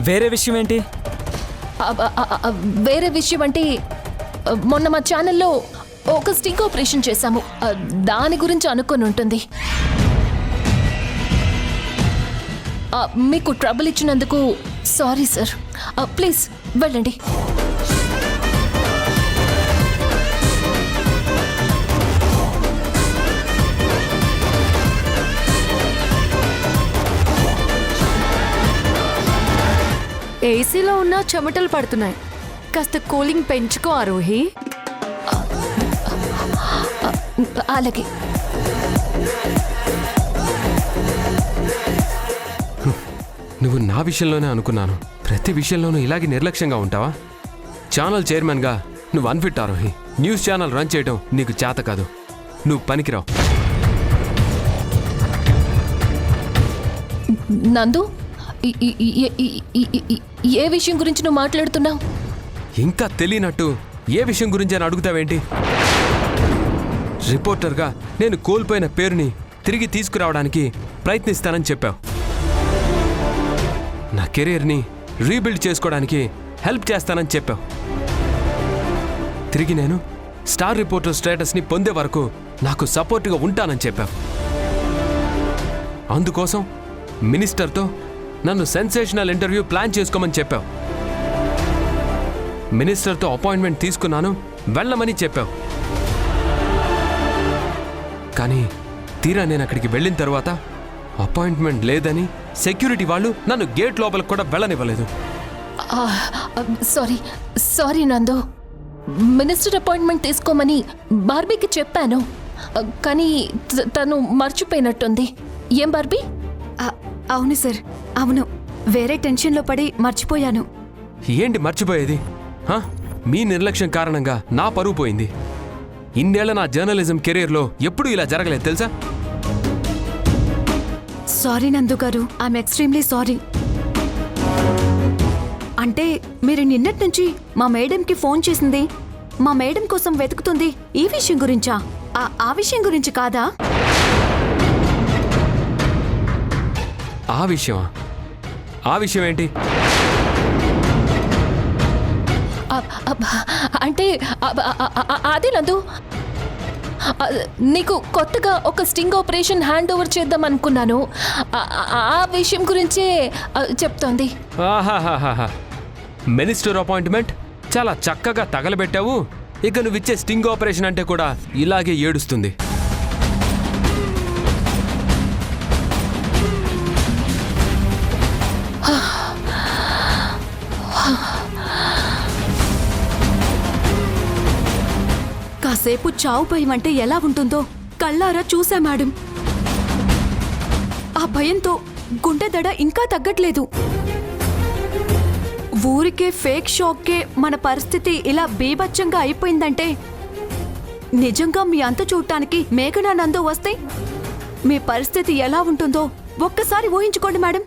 వేరే విషయం ఏంటి? వేరే విషయం అంటే మొన్న మా ఛానల్లో ఒక స్టింగ్ ఆపరేషన్ చేశాము. దాని గురించి అనుకొని ఉంటుంది. మీకు ట్రబుల్ ఇచ్చినందుకు సారీ సార్. ప్లీజ్ వెళ్ళండి. ఏసీలో ఉన్న చెమటలు పడుతున్నాయి. కాస్త కూలింగ్ పెంచుకో ఆరోహి. అలాగే. నువ్వు నా విషయంలోనే అనుకున్నాను. ప్రతి విషయంలోనూ ఇలాగే నిర్లక్ష్యంగా ఉంటావా? ఛానల్ చైర్మన్గా నువ్వు unfit Aarohi. News channel run చేయడం నీకు చేత కాదు. నువ్వు పనికిరావు. నందు, ఏ విషయం గురించి నువ్వు మాట్లాడుతున్నావు? ఇంకా తెలియనట్టు ఏ విషయం గురించి అని అడుగుతావేంటి? రిపోర్టర్గా నేను కోల్పోయిన పేరుని తిరిగి తీసుకురావడానికి ప్రయత్నిస్తానని చెప్పావు. నా కెరీర్ని రీబిల్డ్ చేసుకోవడానికి హెల్ప్ చేస్తానని చెప్పావు. తిరిగి నేను స్టార్ రిపోర్టర్ స్టేటస్ని పొందే వరకు నాకు సపోర్ట్గా ఉంటానని చెప్పావు. అందుకోసం మినిస్టర్తో నన్ను సెన్సేషనల్ ఇంటర్వ్యూ ప్లాన్ చేసుకోమని చెప్పావు. మినిస్టర్తో అపాయింట్మెంట్ తీసుకున్నాను, వెళ్ళమని చెప్పావు. కానీ తీరా నేను అక్కడికి వెళ్ళిన తర్వాత అపాయింట్మెంట్ లేదని సెక్యూరిటీ వాళ్ళు నన్ను గేట్ లోపలికి కూడా వెళ్ళనివ్వలేదు. సారీ నందు. మినిస్టర్ అపాయింట్మెంట్ తీసుకోమని బార్బీకి చెప్పాను, కానీ తను మర్చిపోయినట్టుంది. ఏం బార్బీ? అవును సార్, అవును. వేరే టెన్షన్లో పడి మర్చిపోయాను. ఏంటి మర్చిపోయేది? మీ నిర్లక్ష్యం కారణంగా నా పరువు పోయింది. ఇన్నేళ్ల నా జర్నలిజం కెరీర్లో ఎప్పుడూ ఇలా జరగలేదు తెలుసా? సారీ నందు గారు, ఐఎమ్ ఎక్స్ట్రీమ్లీ సారీ. అంటే మీరు నిన్నటి నుంచి మా మేడంకి ఫోన్ చేసింది, మా మేడం కోసం వెతుకుతుంది ఈ విషయం గురించా? ఆ విషయం గురించి కాదా? ఆ విషయమా? ఆ విషయం ఏంటి? అంటే అదే నందు, నీకు కొత్తగా ఒక స్టింగ్ ఆపరేషన్ హ్యాండ్ ఓవర్ చేద్దాం అనుకున్నాను. ఆ విషయం గురించే చెప్తోంది. ఆహాహాహా, మినిస్టర్ అపాయింట్మెంట్ చాలా చక్కగా తగలబెట్టావు. ఇక నువ్విచ్చే స్టింగ్ ఆపరేషన్ అంటే కూడా ఇలాగే ఏడుస్తుంది. కాసేపు చావు భయం అంటే ఎలా ఉంటుందో కళ్ళారా చూసా మేడం. ఆ భయంతో గుండె దడ ఇంకా తగ్గట్లేదు. ఊరికే ఫేక్ షాక్కే మన పరిస్థితి ఇలా బీభత్సంగా అయిపోయిందంటే నిజంగా మీ అంత చూడటానికి మేఘనా నందు వస్తే మీ పరిస్థితి ఎలా ఉంటుందో ఒక్కసారి ఊహించుకోండి మేడం.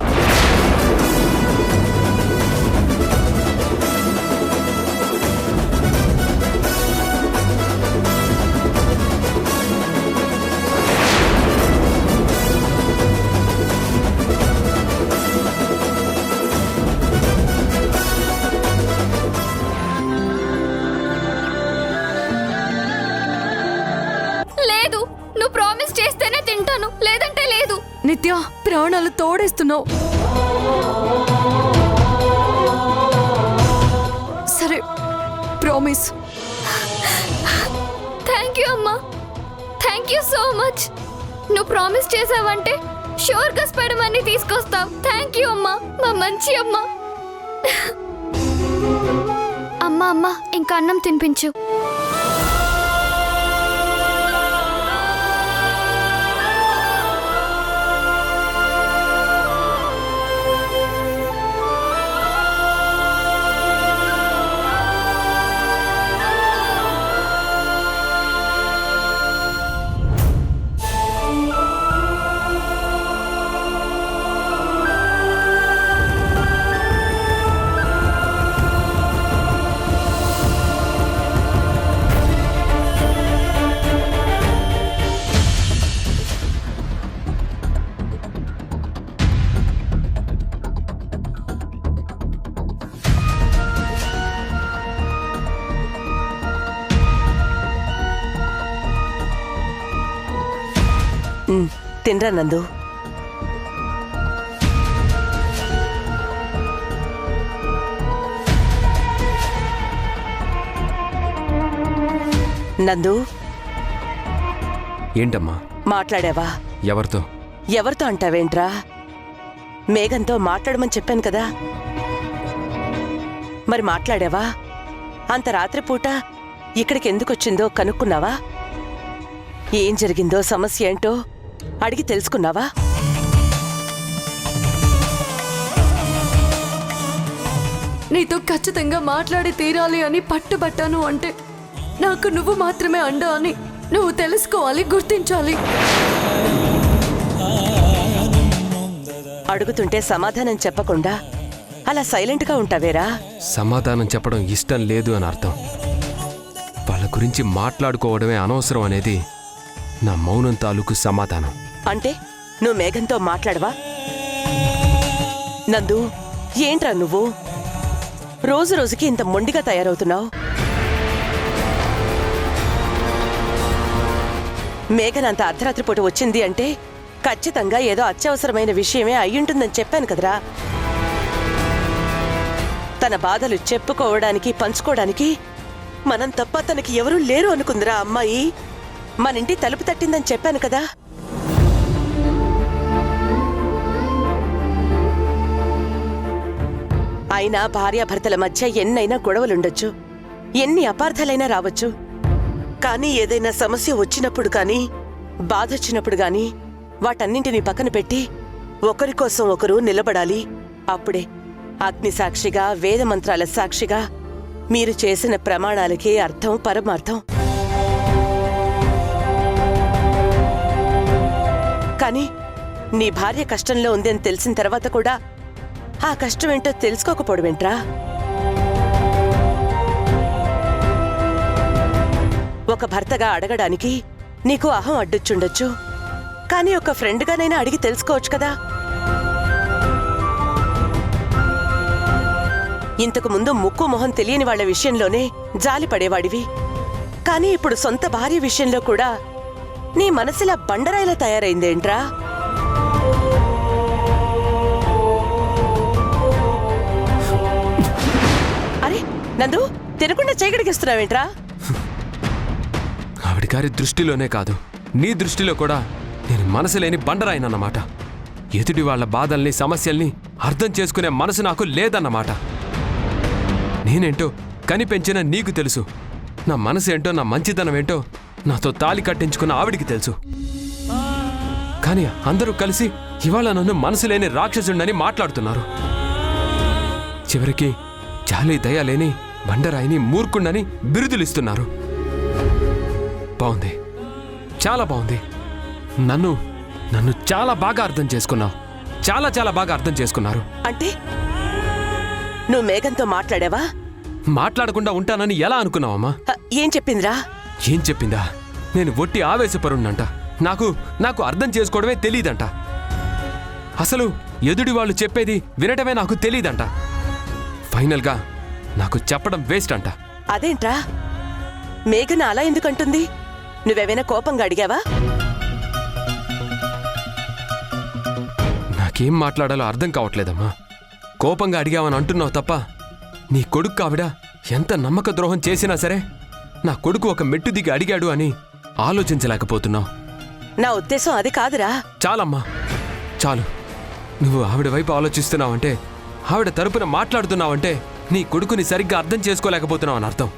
నన్ను తోడేస్తున్నావు. సరే, ప్రామిస్. థ్యాంక్ యూ అమ్మా, థ్యాంక్ యూ సో మచ్. నువ్వు ప్రామిస్ చేసావంటే షూర్గా స్పైడర్ మ్యాన్ని తీసుకొస్తావు. థ్యాంక్ యూ అమ్మా, మా మంచి అమ్మ. అమ్మా ఇంకా అన్నం తినిపించు. తినరా నందు. నందు, ఏంటమ్మా? మాట్లాడావా? ఎవరితో? ఎవరితో అంటావేంట్రా? మేఘంతో మాట్లాడమని చెప్పాను కదా. మరి మాట్లాడావా? అంత రాత్రిపూట ఇక్కడికి ఎందుకొచ్చిందో కనుక్కున్నావా? ఏం జరిగిందో, సమస్య ఏంటో అడిగి తెలుసుకున్నావా? నీతో ఖచ్చితంగా మాట్లాడి తీరాలి అని పట్టుబట్టాను అంటే నాకు నువ్వు మాత్రమే అండ అని నువ్వు తెలుసుకోవాలి, గుర్తించాలి. అడుగుతుంటే సమాధానం చెప్పకుండా అలా సైలెంట్గా ఉంటావేరా? సమాధానం చెప్పడం ఇష్టం లేదు అని అర్థం. వాళ్ళ గురించి మాట్లాడుకోవడమే అనవసరం అనేది నా మౌనం తాలూకు సమాధానం. అంటే నువ్వు మేఘంతో మాట్లాడవా? నందు, ఏంట్రా నువ్వు రోజు రోజుకి ఇంత మొండిగా తయారవుతున్నావు? మేఘనంత అర్ధరాత్రి పూట వచ్చింది అంటే ఖచ్చితంగా ఏదో అత్యవసరమైన విషయమే అయ్యుంటుందని చెప్పాను కదరా. తన బాధలు చెప్పుకోవడానికి, పంచుకోవడానికి మనం తప్ప తనకి ఎవరూ లేరు అనుకుందిరా అమ్మాయి. మన ఇంటి తలుపు తట్టిందని చెప్పాను కదా. అయినా భార్యాభర్తల మధ్య ఎన్నైనా గొడవలుండొచ్చు, ఎన్ని అపార్థాలైనా రావచ్చు. కానీ ఏదైనా సమస్య వచ్చినప్పుడు కానీ, బాధ వచ్చినప్పుడు కానీ వాటన్నింటినీ పక్కన పెట్టి ఒకరి కోసం ఒకరు నిలబడాలి. అప్పుడే అగ్ని సాక్షిగా, వేద మంత్రాల సాక్షిగా మీరు చేసిన ప్రమాణాలకి అర్థం, పరమార్థం. కానీ నీ భార్య కష్టంలో ఉంది అని తెలిసిన తర్వాత కూడా ఆ కష్టం ఏంటో తెలుసుకోకపోవడమేంట్రా? ఒక భర్తగా అడగడానికి నీకు అహం అడ్డొచ్చుండొచ్చు, కానీ ఒక ఫ్రెండ్గానైనా అడిగి తెలుసుకోవచ్చు కదా. ఇంతకు ముందు ముక్కు మొహం తెలియని వాళ్ల విషయంలోనే జాలి పడేవాడివి, కానీ ఇప్పుడు సొంత భార్య విషయంలో కూడా నీ మనసులా బండరాయిలా తయారైందేంట్రా? అరే నందు, తినకుండా చేయగడిగిస్తున్నావేంట్రా? ఆవిడ గారి దృష్టిలోనే కాదు, నీ దృష్టిలో కూడా నేను మనసు లేని బండరాయినన్నమాట. ఎదుటి వాళ్ళ బాధల్ని, సమస్యల్ని అర్థం చేసుకునే మనసు నాకు లేదన్నమాట. నేనేంటో కనిపెంచిన నీకు తెలుసు. నా మనసు ఏంటో, నా మంచితనం ఏంటో నాతో తాళి కట్టించుకున్న ఆవిడికి తెలుసు. కానీ అందరూ కలిసి ఇవాళ నన్ను మనసు లేని రాక్షసుండని మాట్లాడుతున్నారు. చివరికి జాలి దయ లేని బండరాయిని, మూర్ఖుండని బిరుదులిస్తున్నారు. బాగుంది, చాలా బాగుంది. నన్ను చాలా బాగా అర్థం చేసుకున్నావు. చాలా చాలా బాగా అర్థం చేసుకున్నారు. అంటే నువ్వు మేఘంతో మాట్లాడావా? మాట్లాడకుండా ఉంటానని ఎలా అనుకున్నావమ్మా? ఏం చెప్పిందిరా? ఏం చెప్పిందా? నేను ఒట్టి ఆవేశపరుణ్ణంట. నాకు అర్థం చేసుకోవడమే తెలీదంట. అసలు ఎదుటి వాళ్ళు చెప్పేది వినటమే నాకు తెలీదంట. ఫైనల్గా నాకు చెప్పడం వేస్ట్ అంట. అదేంట్రా, మేఘన అలా ఎందుకంటుంది? నువ్వేమైనా కోపంగా అడిగావా? నాకేం మాట్లాడాలో అర్థం కావట్లేదమ్మా. కోపంగా అడిగావని అంటున్నావు తప్ప నీ కొడుకు ఆవిడ ఎంత నమ్మక ద్రోహం చేసినా సరే నా కొడుకు ఒక మెట్టు దిగి అడిగాడు అని ఆలోచించలేకపోతున్నావు. నా ఉద్దేశం అది కాదురా. చాలమ్మా, చాలు. నువ్వు ఆవిడ వైపు ఆలోచిస్తున్నావంటే, ఆవిడ తరపున మాట్లాడుతున్నావంటే నీ కొడుకుని సరిగ్గా అర్థం చేసుకోలేకపోతున్నావు అని అర్థం.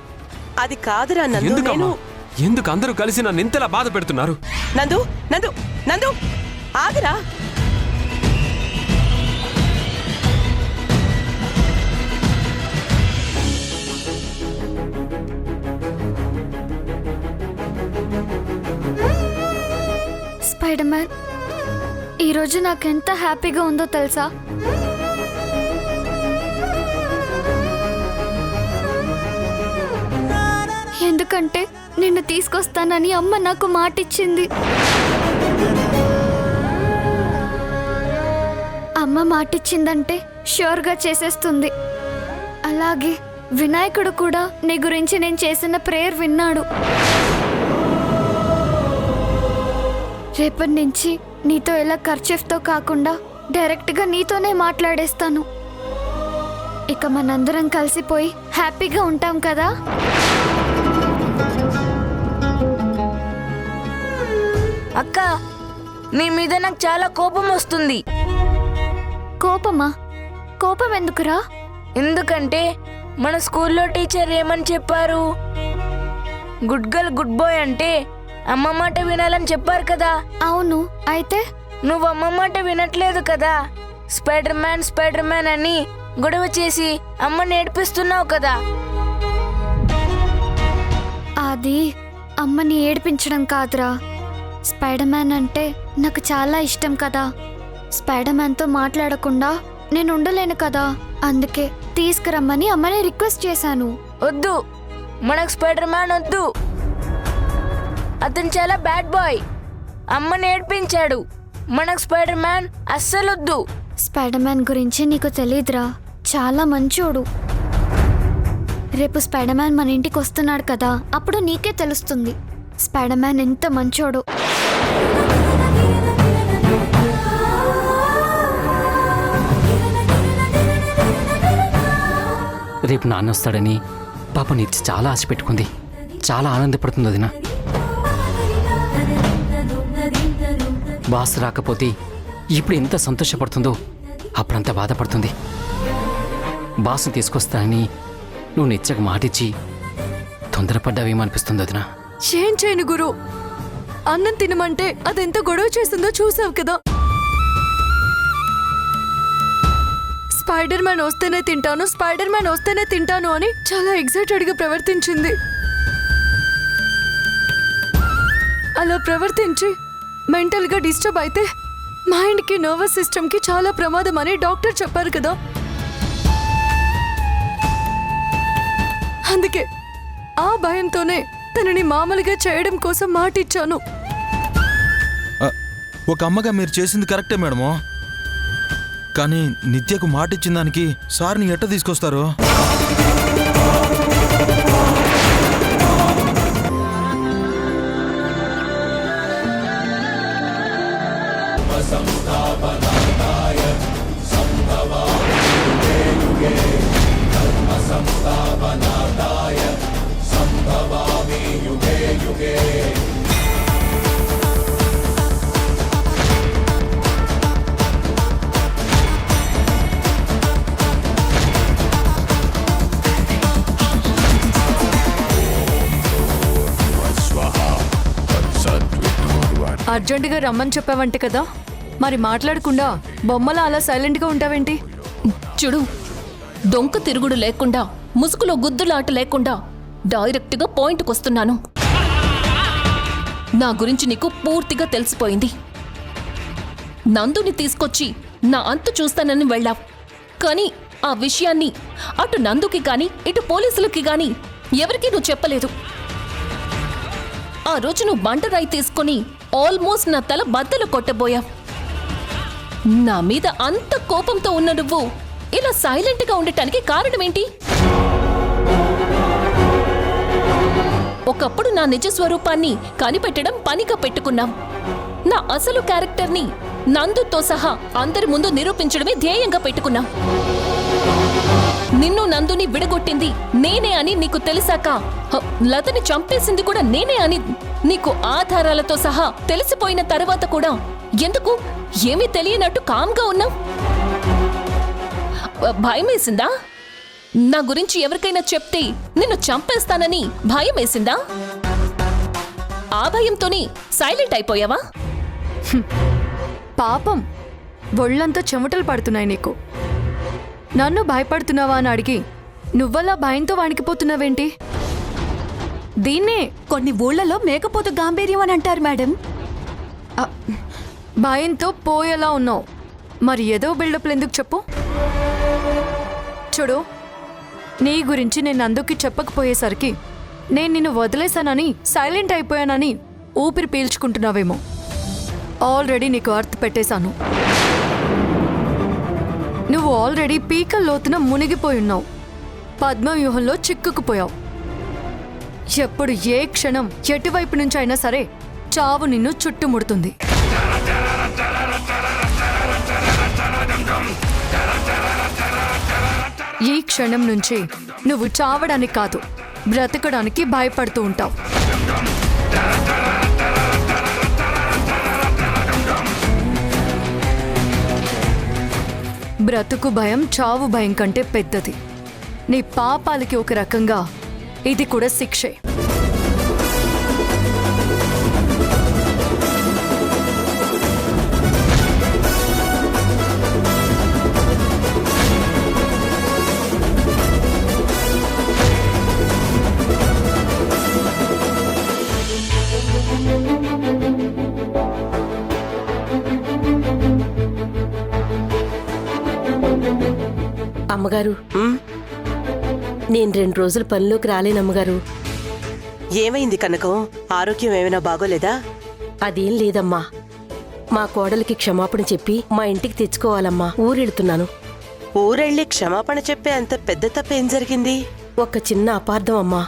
అది కాదురా నందు. ఎందుకమ్మా? ఎందుకు అందరూ కలిసి నన్ను ఇంతలా బాధ పెడుతున్నారు? నందు నందు నందు ఆగురా. స్పైడర్ మ్యాన్, ఈరోజు నాకెంత హ్యాపీగా ఉందో తెలుసా? ఎందుకంటే నిన్ను తీసుకొస్తానని అమ్మ నాకు మాటిచ్చింది. అమ్మ మాటిచ్చిందంటే ష్యూర్గా చేసేస్తుంది. అలాగే వినాయకుడు కూడా నీ గురించి నేను చేసిన ప్రేయర్ విన్నాడు. రేపటి నుంచి నీతో ఎలా ఖర్చుతో కాకుండా డైరెక్ట్గా నీతోనే మాట్లాడేస్తాను. ఇక మనందరం కలిసిపోయి హ్యాపీగా ఉంటాం కదా. అక్క, నీ మీద నాకు చాలా కోపం వస్తుంది. కోపమా? కోపం ఎందుకురా? ఎందుకంటే మన స్కూల్లో టీచర్ ఏమని చెప్పారు? గుడ్ గర్ల్ గుడ్ బాయ్ అంటే అమ్మ మాట వినాలని చెప్పారు కదా. అవును, అయితే నువ్వు అమ్మ మాట వినట్లేదు కదా. స్పైడర్ మ్యాన్ అని గొడవ చేసి అమ్మని ఏడిపిస్తున్నావు కదా. అది అమ్మని ఏడిపించడం కాదురా. స్పైడర్ మ్యాన్ అంటే నాకు చాలా ఇష్టం కదా. స్పైడర్ మ్యాన్తో మాట్లాడకుండా నేను ఉండలేను కదా. అందుకే తీసుకురమ్మని అమ్మని రిక్వెస్ట్ చేశాను. వద్దు, మనకు స్పైడర్ మ్యాన్ వద్దు. అతను చాలా బ్యాడ్ బాయ్, అమ్మని ఏడ్పించాడు. మనకు స్పైడర్ మ్యాన్ అస్సలొద్దు. స్పైడర్ మ్యాన్ గురించి నీకు తెలీదురా, చాలా మంచోడు. రేపు స్పైడర్ మ్యాన్ మన ఇంటికి వస్తున్నాడు కదా, అప్పుడు నీకే తెలుస్తుంది స్పైడర్ మ్యాన్ ఎంత మంచోడు. రేపు నాన్న వస్తాడని పాప నిత్య చాలా ఆశ పెట్టుకుంది. చాలా ఆనందపడుతుంది వదినా. బాస్ రాకపోతే ఇప్పుడు ఎంత సంతోషపడుతుందో అప్పుడంత బాధపడుతుంది. బాస్ని తీసుకొస్తానని నువ్వు నిత్యకు మాటిచ్చి తొందరపడ్డావేమనిపిస్తుంది వదినా. ఏం చేయను గురు, అన్నం తినమంటే అదెంత గొడవ చేస్తుందో చూసావు కదా. స్పైడర్ మ్యాన్ వస్తేనే తింటాను అని చాలా ఎక్సైటెడ్ గా ప్రవర్తించింది. అలా ప్రవర్తించి మెంటల్ గా డిస్టర్బ్ అయితే మైండ్ కి నర్వస్ సిస్టమ్ కి చాలా ప్రమాదం అని డాక్టర్ చెప్పారు కదా. అందుకే ఆ భయంతోనే తనని మామూలుగా చేయడం కోసం మాటిచ్చాను. ఒక అమ్మగా మీరు చేసింది కరెక్టే మేడము. కానీ నిత్యకు మాటిచ్చిన దానికి సార్ని ఎట్ట తీసుకొస్తారు? అర్జెంటుగా రమ్మని చెప్పావంటే కదా, మరి మాట్లాడకుండా బొమ్మలా అలా సైలెంట్గా ఉంటావేంటి? చూడు, దొంక తిరుగుడు లేకుండా, ముసుగులో గుద్దులాట లేకుండా డైరెక్ట్గా పాయింట్కి వస్తున్నాను. నా గురించి నీకు పూర్తిగా తెలిసిపోయింది. నందుని తీసుకొచ్చి నా అంతు చూస్తానని వెళ్ళావు. కానీ ఆ విషయాన్ని అటు నందుకి కానీ ఇటు పోలీసులకి కానీ ఎవరికీ నువ్వు చెప్పలేదు. ఆ రోజు నువ్వు బండరాయి తీసుకుని ఆల్మోస్ట్ నా తల బద్దలు కొట్టబోయావు. నా మీద అంత కోపంతో ఉన్న నువ్వు ఇలా సైలెంట్గా ఉండటానికి కారణమేంటి? ఒకప్పుడు నా నిజ స్వరూపాన్ని కనిపెట్టడం పనిగా పెట్టుకున్నావు. నా అసలు క్యారెక్టర్ని నందుతో సహా అందరి ముందు నిరూపించడమే ధ్యేయంగా పెట్టుకున్నా. నిన్ను నందుని విడగొట్టింది నేనే అని నీకు తెలిసాక, లతని చంపేసింది కూడా నేనే అని నీకు ఆధారాలతో సహా తెలిసిపోయిన తర్వాత కూడా ఎందుకు ఏమీ తెలియనట్టు కామ్గా ఉన్నావు? భయమేసిందా? నా గురించి ఎవరికైనా చెప్తే నిన్ను చంపేస్తానని భయమేసిందా? ఆ భయంతోని సైలెంట్ అయిపోయావా? పాపం, ఒళ్ళంతా చెమటలు పడుతున్నాయి నీకు. నన్ను భయపడుతున్నావా అని అడిగి నువ్వలా భయంతో వణికిపోతున్నావేంటి? దీన్నే కొన్ని ఊళ్ళలో మేకపోతు గాంభీర్యం అని అంటారు మేడం. భయంతో పోయేలా ఉన్నావు, మరి ఏదో బిల్డప్లు ఎందుకు చెప్పు? చూడు, నీ గురించి నేను అందుకు చెప్పకపోయేసరికి నేను నిన్ను వదిలేశానని, సైలెంట్ అయిపోయానని ఊపిరి పీల్చుకుంటున్నావేమో. ఆల్రెడీ నీకు అర్థ పెట్టేశాను. నువ్వు ఆల్రెడీ పీకల లోతున మునిగిపోయున్నావు, పద్మవ్యూహంలో చిక్కుకుపోయావు. ఎప్పుడు ఏ క్షణం ఎటువైపు నుంచి అయినా సరే చావు నిన్ను చుట్టుముడుతుంది. ఈ క్షణం నుంచి నువ్వు చావడానికి కాదు, బ్రతకడానికి భయపడుతూ ఉంటావు. బ్రతుకు భయం చావు భయం కంటే పెద్దది. నీ పాపాలకి ఒక రకంగా ఇది కూడా శిక్షే. అమ్మగారు, నేను 2 రోజులు పనిలోకి రాలేనమ్మగారు. ఏమైంది కనకం? ఆరోగ్యం ఏమైనా బాగోలేదా? అదేం లేదమ్మా. మా కోడలికి క్షమాపణ చెప్పి మా ఇంటికి తెచ్చుకోవాలమ్మా. ఊరెళ్తున్నాను. ఊరెళ్ళి క్షమాపణ చెప్పే అంత పెద్ద తప్పేం జరిగింది? ఒక చిన్న అపార్థం అమ్మా.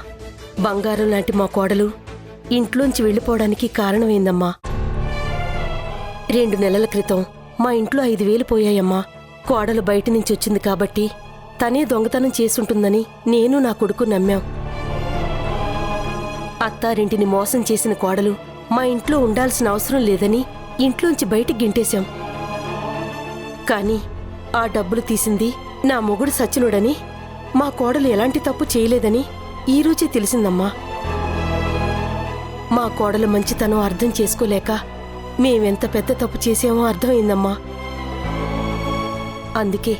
బంగారం లాంటి మా కోడలు ఇంట్లోంచి వెళ్ళిపోవడానికి కారణమైందమ్మా. 2 నెలల క్రితం మా ఇంట్లో 5,000 పోయాయమ్మా. కోడలు బయట నుంచి వచ్చింది కాబట్టి తనే దొంగతనం చేసుంటుందని నేను నా కొడుకు నమ్మాం. అత్తారింటిని మోసం చేసిన కోడలు మా ఇంట్లో ఉండాల్సిన అవసరం లేదని ఇంట్లోంచి బయటికి గింటేశాం. కానీ ఆ డబ్బులు తీసింది నా మొగుడు సచ్చినుడని, మా కోడలు ఎలాంటి తప్పు చేయలేదని ఈరోజే తెలిసిందమ్మా. మా కోడలు మంచితనం అర్థం చేసుకోలేక మేమెంత పెద్ద తప్పు చేసామో అర్థమైందమ్మా. అందుకే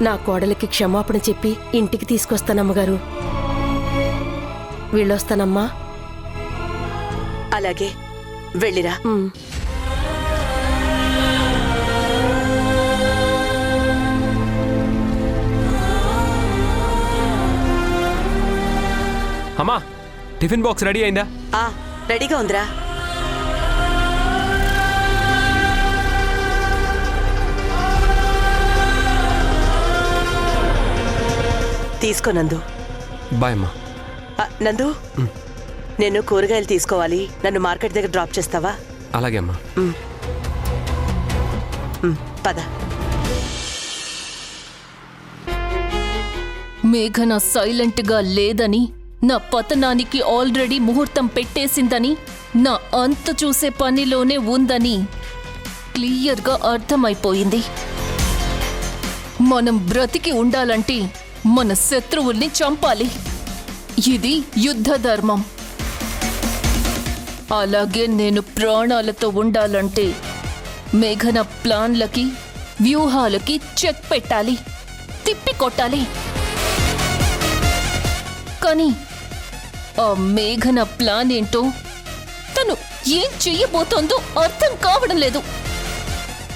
నా కోడలికి క్షమాపణ చెప్పి ఇంటికి తీసుకొస్తానమ్మగారు. వెళ్ళొస్తానమ్మా. అలాగే, వెళ్ళిరా. అమ్మా, టిఫిన్ బాక్స్ రెడీ అయిందా? రెడీగా ఉందిరా. తీసుకో నందు. బాయ్ అమ్మా. నందు, నేను కూరగాయలు తీసుకోవాలి, నన్ను మార్కెట్ దగ్గర డ్రాప్ చేస్తావా? అలాగే అమ్మా. పద. మేఘన సైలెంట్గా లేదని, నా పతనానికి ఆల్రెడీ ముహూర్తం పెట్టేసిందని, నా అంత చూసే పనిలోనే ఉందని క్లియర్గా అర్థమైపోయింది. మనం బ్రతికి ఉండాలంటే మన శత్రువుల్ని చంపాలి. ఇది యుద్ధ ధర్మం. అలాగే నేను ప్రాణాలతో ఉండాలంటే మేఘన ప్లాన్లకి, వ్యూహాలకి చెక్ పెట్టాలి, తిప్పి కొట్టాలి. కానీ ఆ మేఘన ప్లాన్ ఏంటో, తను ఏం చెయ్యబోతోందో అర్థం కావడం లేదు.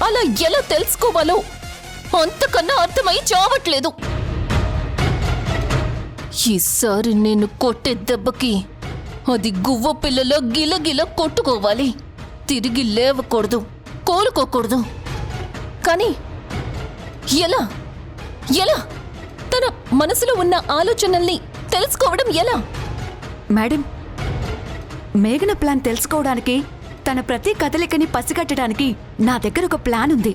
అలా ఎలా తెలుసుకోవాలో అంతకన్నా అర్థమై చావట్లేదు. ఈసారి నేను కొట్టే దెబ్బకి అది గువ్వ పిల్లలో గిలగిల కొట్టుకోవాలి. తిరిగి లేవకూడదు, కోలుకోకూడదు. కానీ ఎలా ఎలా తన మనసులో ఉన్న ఆలోచనల్ని తెలుసుకోవడం ఎలా? మేడం, మేఘన ప్లాన్ తెలుసుకోవడానికి తన ప్రతి కదలికని పసిగట్టడానికి నా దగ్గర ఒక ప్లాన్ ఉంది.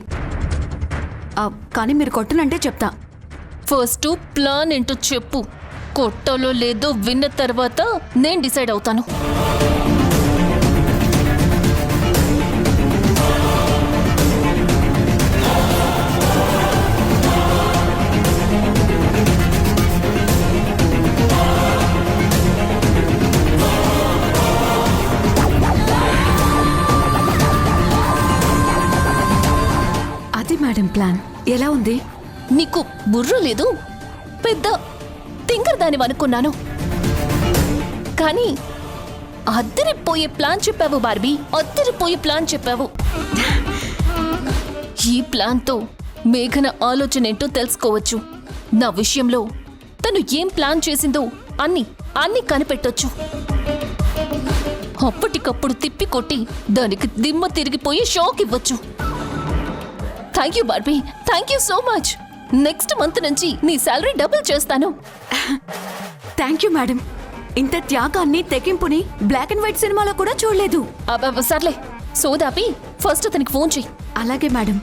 కానీ మీరు కొట్టనంటే చెప్తా. ఫస్ట్ ప్లాన్ ఏంటో చెప్పు. కొట్టాలో లేదో విన్న తర్వాత నేను డిసైడ్ అవుతాను. అది మేడం ప్లాన్. ఎలా ఉంది? నీకు బుర్ర లేదు, పెద్ద తింకర్ దాని అనుకున్నాను. కానీ అద్దరిపోయే ప్లాన్ చెప్పావు బార్బీ, అద్దరిపోయే ప్లాన్ చెప్పావు. ఈ ప్లాన్తో మేఘన ఆలోచన ఏంటో తెలుసుకోవచ్చు. నా విషయంలో తను ఏం ప్లాన్ చేసిందో అన్ని కనిపెట్టొచ్చు. అప్పటికప్పుడు తిప్పి కొట్టి దానికి దిమ్మ తిరిగిపోయి షాక్ ఇవ్వచ్చు. Thank you Barbie, thank you so much. Next month నుంచి నీ శాలరీ డబుల్ చేస్తాను. Thank you madam. ఇంత త్యాగాన్ని, తెగింపుని బ్లాక్ అండ్ వైట్ సినిమాలో కూడా చూడలేదు. సర్లే, సోదాపి ఫస్ట్ అతనికి ఫోన్ చెయ్యి. అలాగే మేడం.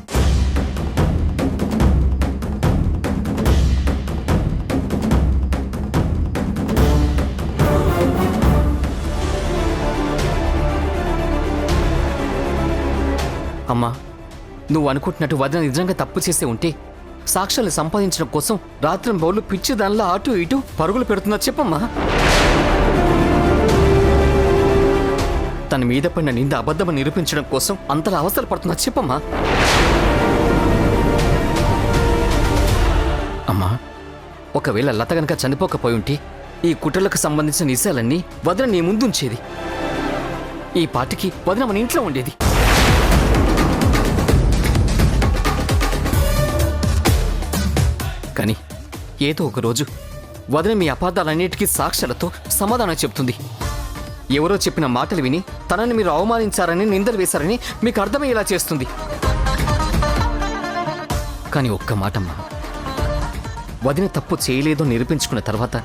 అమ్మా, నువ్వు అనుకుంటున్నట్టు వదిన నిజంగా తప్పు చేస్తే ఉంటే సాక్ష్యాలు సంపాదించడం కోసం రాత్రి బౌళ్ళు పిచ్చి దానిలో అటు ఇటు పరుగులు పెడుతున్నా చెప్పమ్మా. తన మీద పడిన నింద అబద్ధమని నిరూపించడం కోసం అంతలా అవసరం పడుతున్నా చెప్పమ్మా. అమ్మా, ఒకవేళ లత గనక చనిపోకపోయి ఉంటే ఈ కుట్రలకు సంబంధించిన నిజాలన్నీ వదిన నీ ముందుంచేది. ఈ పాటికి వదిన మన ఇంట్లో ఉండేది. కానీ ఏదో ఒకరోజు వదిన మీ అపార్థాలన్నిటికీ సాక్ష్యాలతో సమాధానం చెప్తుంది. ఎవరో చెప్పిన మాటలు విని తనని మీరు అవమానించారని, నిందలు వేశారని మీకు అర్థమయ్యేలా చేస్తుంది. కానీ ఒక్క మాటమ్మా, వదిన తప్పు చేయలేదో నిరూపించుకున్న తర్వాత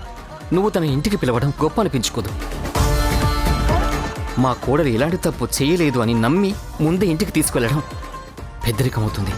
నువ్వు తన ఇంటికి పిలవడం గొప్ప అనిపించుకోదు. మా కోడలు ఎలాంటి తప్పు చేయలేదు అని నమ్మి ముందే ఇంటికి తీసుకెళ్లడం పెద్దరికమవుతుంది.